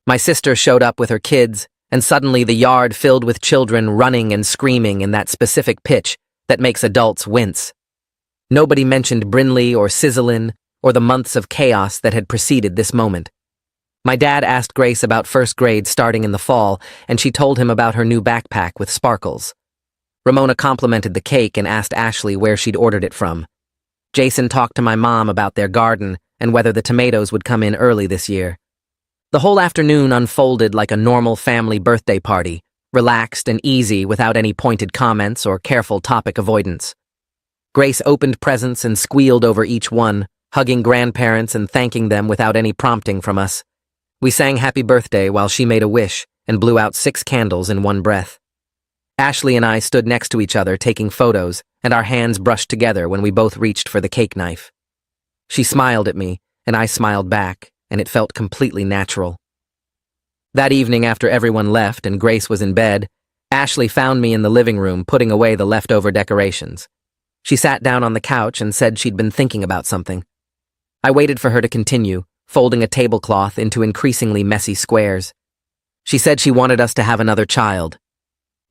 My sister showed up with her kids, and suddenly the yard filled with children running and screaming in that specific pitch that makes adults wince. Nobody mentioned Brinley or Sizzlin or the months of chaos that had preceded this moment. My dad asked Grace about first grade starting in the fall, and she told him about her new backpack with sparkles. Ramona complimented the cake and asked Ashley where she'd ordered it from. Jason talked to my mom about their garden and whether the tomatoes would come in early this year. The whole afternoon unfolded like a normal family birthday party, relaxed and easy without any pointed comments or careful topic avoidance. Grace opened presents and squealed over each one, hugging grandparents and thanking them without any prompting from us. We sang happy birthday while she made a wish and blew out 6 candles in one breath. Ashley and I stood next to each other taking photos, and our hands brushed together when we both reached for the cake knife. She smiled at me, and I smiled back, and it felt completely natural. That evening, after everyone left and Grace was in bed, Ashley found me in the living room putting away the leftover decorations. She sat down on the couch and said she'd been thinking about something. I waited for her to continue, folding a tablecloth into increasingly messy squares. She said she wanted us to have another child.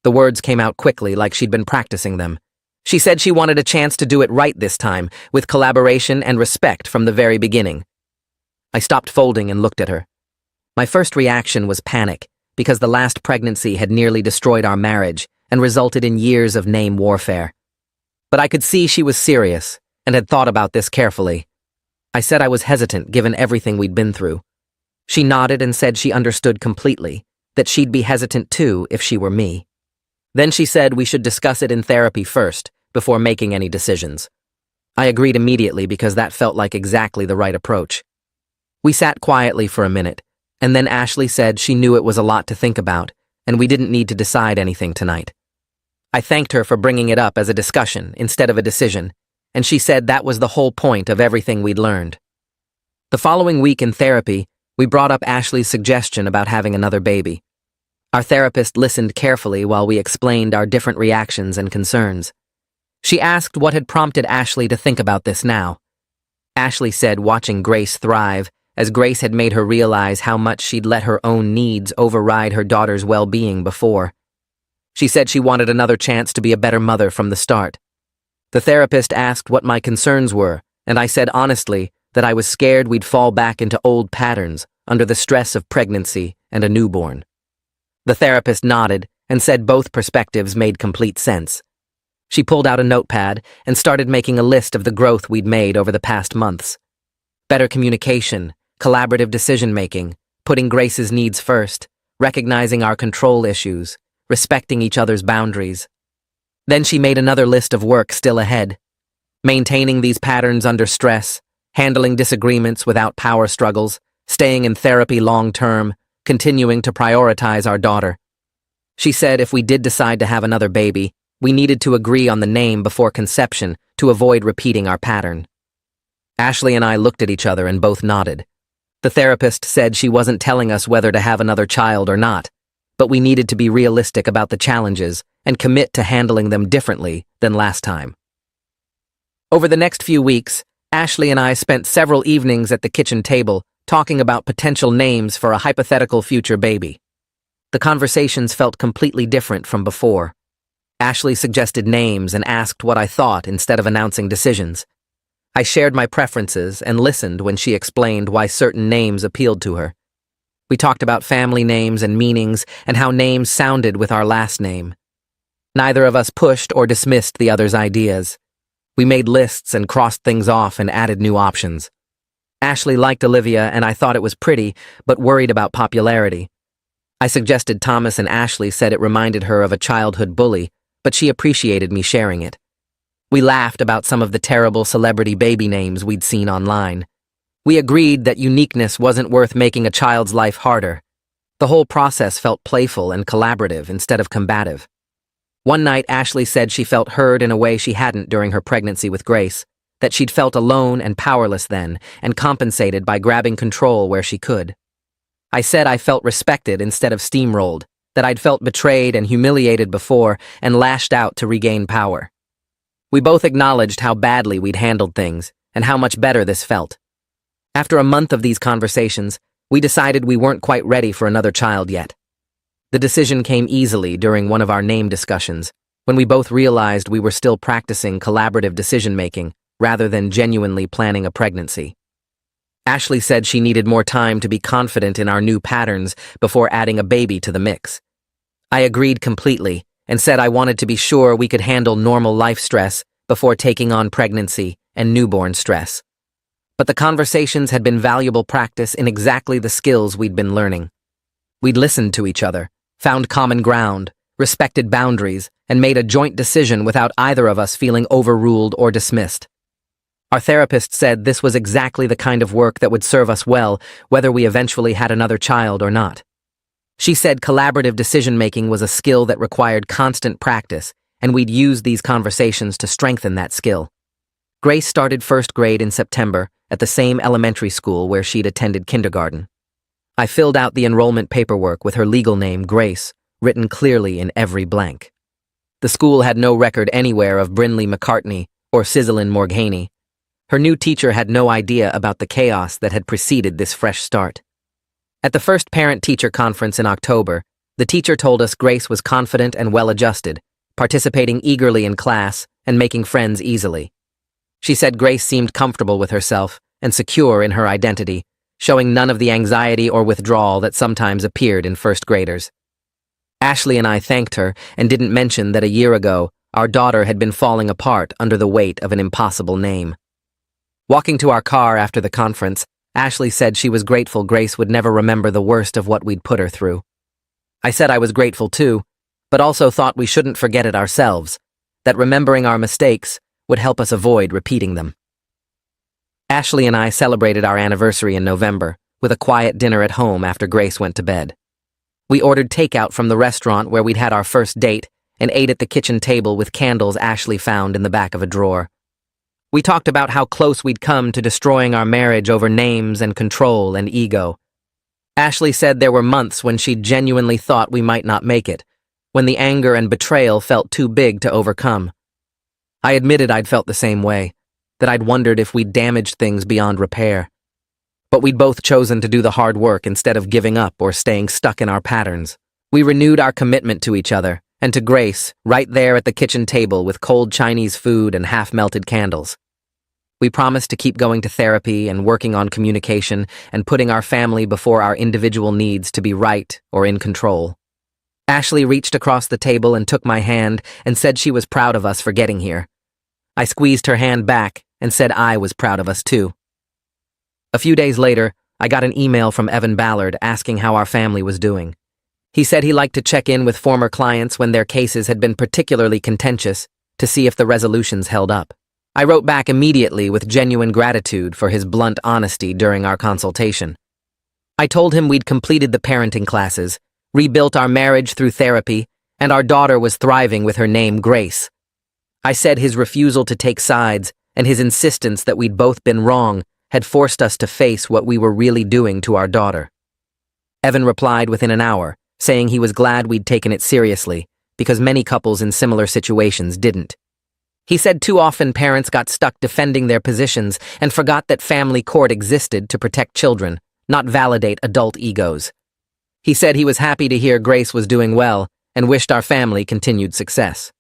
The words came out quickly like she'd been practicing them. She said she wanted a chance to do it right this time, with collaboration and respect from the very beginning. I stopped folding and looked at her. My first reaction was panic, because the last pregnancy had nearly destroyed our marriage and resulted in years of name warfare. But I could see she was serious and had thought about this carefully. I said I was hesitant given everything we'd been through. She nodded and said she understood completely, that she'd be hesitant too if she were me. Then she said we should discuss it in therapy first, before making any decisions. I agreed immediately because that felt like exactly the right approach. We sat quietly for a minute, and then Ashley said she knew it was a lot to think about, and we didn't need to decide anything tonight. I thanked her for bringing it up as a discussion instead of a decision, and she said that was the whole point of everything we'd learned. The following week in therapy, we brought up Ashley's suggestion about having another baby. Our therapist listened carefully while we explained our different reactions and concerns. She asked what had prompted Ashley to think about this now. Ashley said watching Grace thrive, as Grace had made her realize how much she'd let her own needs override her daughter's well-being before. She said she wanted another chance to be a better mother from the start. The therapist asked what my concerns were, and I said honestly that I was scared we'd fall back into old patterns under the stress of pregnancy and a newborn. The therapist nodded and said both perspectives made complete sense. She pulled out a notepad and started making a list of the growth we'd made over the past months. Better communication, collaborative decision-making, putting Grace's needs first, recognizing our control issues, respecting each other's boundaries. Then she made another list of work still ahead. Maintaining these patterns under stress, handling disagreements without power struggles, staying in therapy long-term, continuing to prioritize our daughter. She said if we did decide to have another baby, we needed to agree on the name before conception to avoid repeating our pattern. Ashley and I looked at each other and both nodded. The therapist said she wasn't telling us whether to have another child or not, but we needed to be realistic about the challenges and commit to handling them differently than last time. Over the next few weeks, Ashley and I spent several evenings at the kitchen table talking about potential names for a hypothetical future baby. The conversations felt completely different from before. Ashley suggested names and asked what I thought instead of announcing decisions. I shared my preferences and listened when she explained why certain names appealed to her. We talked about family names and meanings and how names sounded with our last name. Neither of us pushed or dismissed the other's ideas. We made lists and crossed things off and added new options. Ashley liked Olivia and I thought it was pretty, but worried about popularity. I suggested Thomas and Ashley said it reminded her of a childhood bully, but she appreciated me sharing it. We laughed about some of the terrible celebrity baby names we'd seen online. We agreed that uniqueness wasn't worth making a child's life harder. The whole process felt playful and collaborative instead of combative. One night, Ashley said she felt heard in a way she hadn't during her pregnancy with Grace, that she'd felt alone and powerless then, and compensated by grabbing control where she could. I said I felt respected instead of steamrolled, that I'd felt betrayed and humiliated before and lashed out to regain power. We both acknowledged how badly we'd handled things and how much better this felt. After a month of these conversations, we decided we weren't quite ready for another child yet. The decision came easily during one of our name discussions, when we both realized we were still practicing collaborative decision-making rather than genuinely planning a pregnancy. Ashley said she needed more time to be confident in our new patterns before adding a baby to the mix. I agreed completely and said I wanted to be sure we could handle normal life stress before taking on pregnancy and newborn stress. But the conversations had been valuable practice in exactly the skills we'd been learning. We'd listened to each other, found common ground, respected boundaries, and made a joint decision without either of us feeling overruled or dismissed. Our therapist said this was exactly the kind of work that would serve us well, whether we eventually had another child or not. She said collaborative decision-making was a skill that required constant practice, and we'd use these conversations to strengthen that skill. Grace started first grade in September at the same elementary school where she'd attended kindergarten. I filled out the enrollment paperwork with her legal name, Grace, written clearly in every blank. The school had no record anywhere of Brinley McCartney or Sizzlin Morghaney. Her new teacher had no idea about the chaos that had preceded this fresh start. At the first parent-teacher conference in October, the teacher told us Grace was confident and well-adjusted, participating eagerly in class and making friends easily. She said Grace seemed comfortable with herself and secure in her identity, showing none of the anxiety or withdrawal that sometimes appeared in first graders. Ashley and I thanked her and didn't mention that a year ago, our daughter had been falling apart under the weight of an impossible name. Walking to our car after the conference, Ashley said she was grateful Grace would never remember the worst of what we'd put her through. I said I was grateful too, but also thought we shouldn't forget it ourselves, that remembering our mistakes would help us avoid repeating them. Ashley and I celebrated our anniversary in November with a quiet dinner at home after Grace went to bed. We ordered takeout from the restaurant where we'd had our first date and ate at the kitchen table with candles Ashley found in the back of a drawer. We talked about how close we'd come to destroying our marriage over names and control and ego. Ashley said there were months when she genuinely thought we might not make it, when the anger and betrayal felt too big to overcome. I admitted I'd felt the same way, that I'd wondered if we'd damaged things beyond repair. But we'd both chosen to do the hard work instead of giving up or staying stuck in our patterns. We renewed our commitment to each other, and to Grace, right there at the kitchen table with cold Chinese food and half-melted candles. We promised to keep going to therapy and working on communication and putting our family before our individual needs to be right or in control. Ashley reached across the table and took my hand and said she was proud of us for getting here. I squeezed her hand back and said I was proud of us too. A few days later, I got an email from Evan Ballard asking how our family was doing. He said he liked to check in with former clients when their cases had been particularly contentious to see if the resolutions held up. I wrote back immediately with genuine gratitude for his blunt honesty during our consultation. I told him we'd completed the parenting classes, rebuilt our marriage through therapy, and our daughter was thriving with her name Grace. I said his refusal to take sides and his insistence that we'd both been wrong had forced us to face what we were really doing to our daughter. Evan replied within an hour, saying he was glad we'd taken it seriously, because many couples in similar situations didn't. He said too often parents got stuck defending their positions and forgot that family court existed to protect children, not validate adult egos. He said he was happy to hear Grace was doing well and wished our family continued success.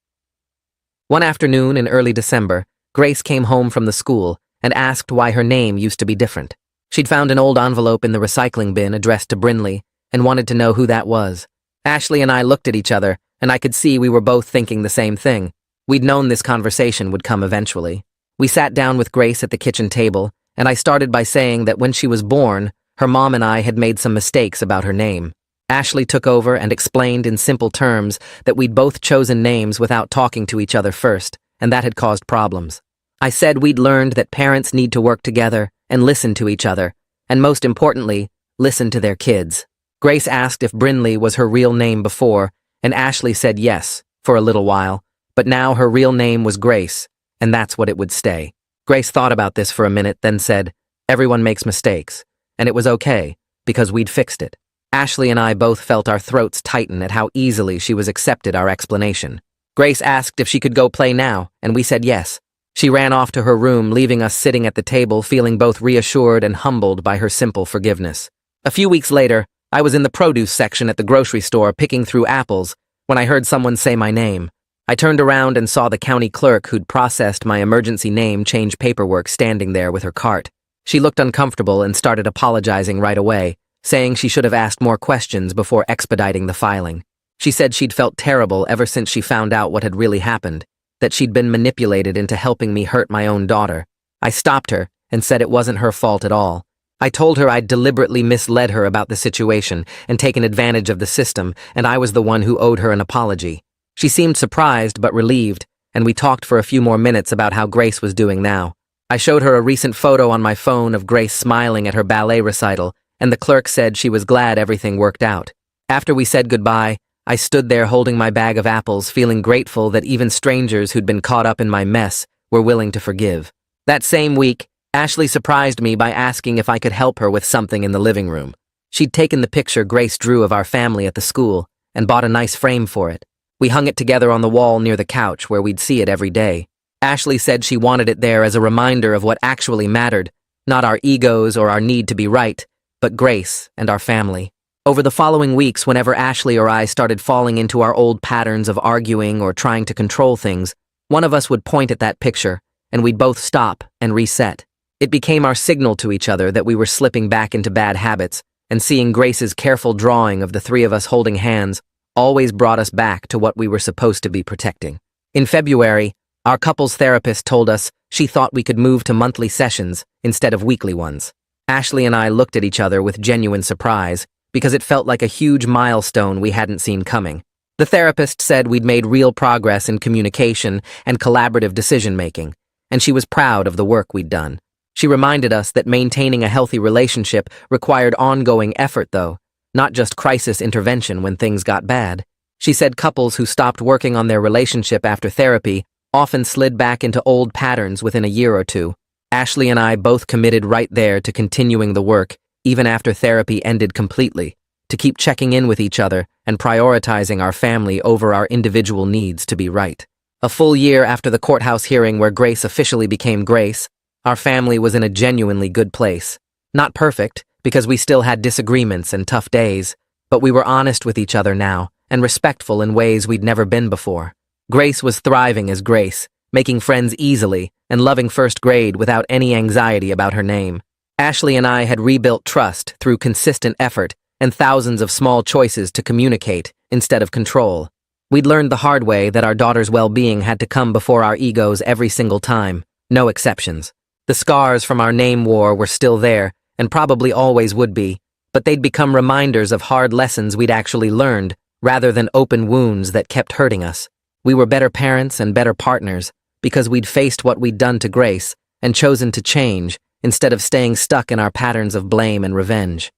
One afternoon in early December, Grace came home from the school and asked why her name used to be different. She'd found an old envelope in the recycling bin addressed to Brinley and wanted to know who that was. Ashley and I looked at each other, and I could see we were both thinking the same thing. We'd known this conversation would come eventually. We sat down with Grace at the kitchen table, and I started by saying that when she was born, her mom and I had made some mistakes about her name. Ashley took over and explained in simple terms that we'd both chosen names without talking to each other first, and that had caused problems. I said we'd learned that parents need to work together and listen to each other, and most importantly, listen to their kids. Grace asked if Brinley was her real name before, and Ashley said yes, for a little while, but now her real name was Grace, and that's what it would stay. Grace thought about this for a minute, then said, "Everyone makes mistakes, and it was okay, because we'd fixed it." Ashley and I both felt our throats tighten at how easily she was accepted our explanation. Grace asked if she could go play now, and we said yes. She ran off to her room, leaving us sitting at the table feeling both reassured and humbled by her simple forgiveness. A few weeks later, I was in the produce section at the grocery store picking through apples when I heard someone say my name. I turned around and saw the county clerk who'd processed my emergency name change paperwork standing there with her cart. She looked uncomfortable and started apologizing right away, saying she should have asked more questions before expediting the filing. She said she'd felt terrible ever since she found out what had really happened, that she'd been manipulated into helping me hurt my own daughter. I stopped her and said it wasn't her fault at all. I told her I'd deliberately misled her about the situation and taken advantage of the system, and I was the one who owed her an apology. She seemed surprised but relieved, and we talked for a few more minutes about how Grace was doing now. I showed her a recent photo on my phone of Grace smiling at her ballet recital, and the clerk said she was glad everything worked out. After we said goodbye, I stood there holding my bag of apples, feeling grateful that even strangers who'd been caught up in my mess were willing to forgive. That same week, Ashley surprised me by asking if I could help her with something in the living room. She'd taken the picture Grace drew of our family at the school and bought a nice frame for it. We hung it together on the wall near the couch where we'd see it every day. Ashley said she wanted it there as a reminder of what actually mattered, not our egos or our need to be right, but Grace and our family. Over the following weeks, whenever Ashley or I started falling into our old patterns of arguing or trying to control things, one of us would point at that picture, and we'd both stop and reset. It became our signal to each other that we were slipping back into bad habits, and seeing Grace's careful drawing of the three of us holding hands always brought us back to what we were supposed to be protecting. In February, our couples therapist told us she thought we could move to monthly sessions instead of weekly ones. Ashley and I looked at each other with genuine surprise because it felt like a huge milestone we hadn't seen coming. The therapist said we'd made real progress in communication and collaborative decision-making, and she was proud of the work we'd done. She reminded us that maintaining a healthy relationship required ongoing effort, though, not just crisis intervention when things got bad. She said couples who stopped working on their relationship after therapy often slid back into old patterns within a year or two. Ashley and I both committed right there to continuing the work, even after therapy ended completely, to keep checking in with each other and prioritizing our family over our individual needs to be right. A full year after the courthouse hearing where Grace officially became Grace, our family was in a genuinely good place. Not perfect, because we still had disagreements and tough days, but we were honest with each other now and respectful in ways we'd never been before. Grace was thriving as Grace, making friends easily and loving first grade without any anxiety about her name. Ashley and I had rebuilt trust through consistent effort and thousands of small choices to communicate instead of control. We'd learned the hard way that our daughter's well-being had to come before our egos every single time, no exceptions. The scars from our name war were still there, and probably always would be, but they'd become reminders of hard lessons we'd actually learned, rather than open wounds that kept hurting us. We were better parents and better partners, because we'd faced what we'd done to Grace and chosen to change, instead of staying stuck in our patterns of blame and revenge.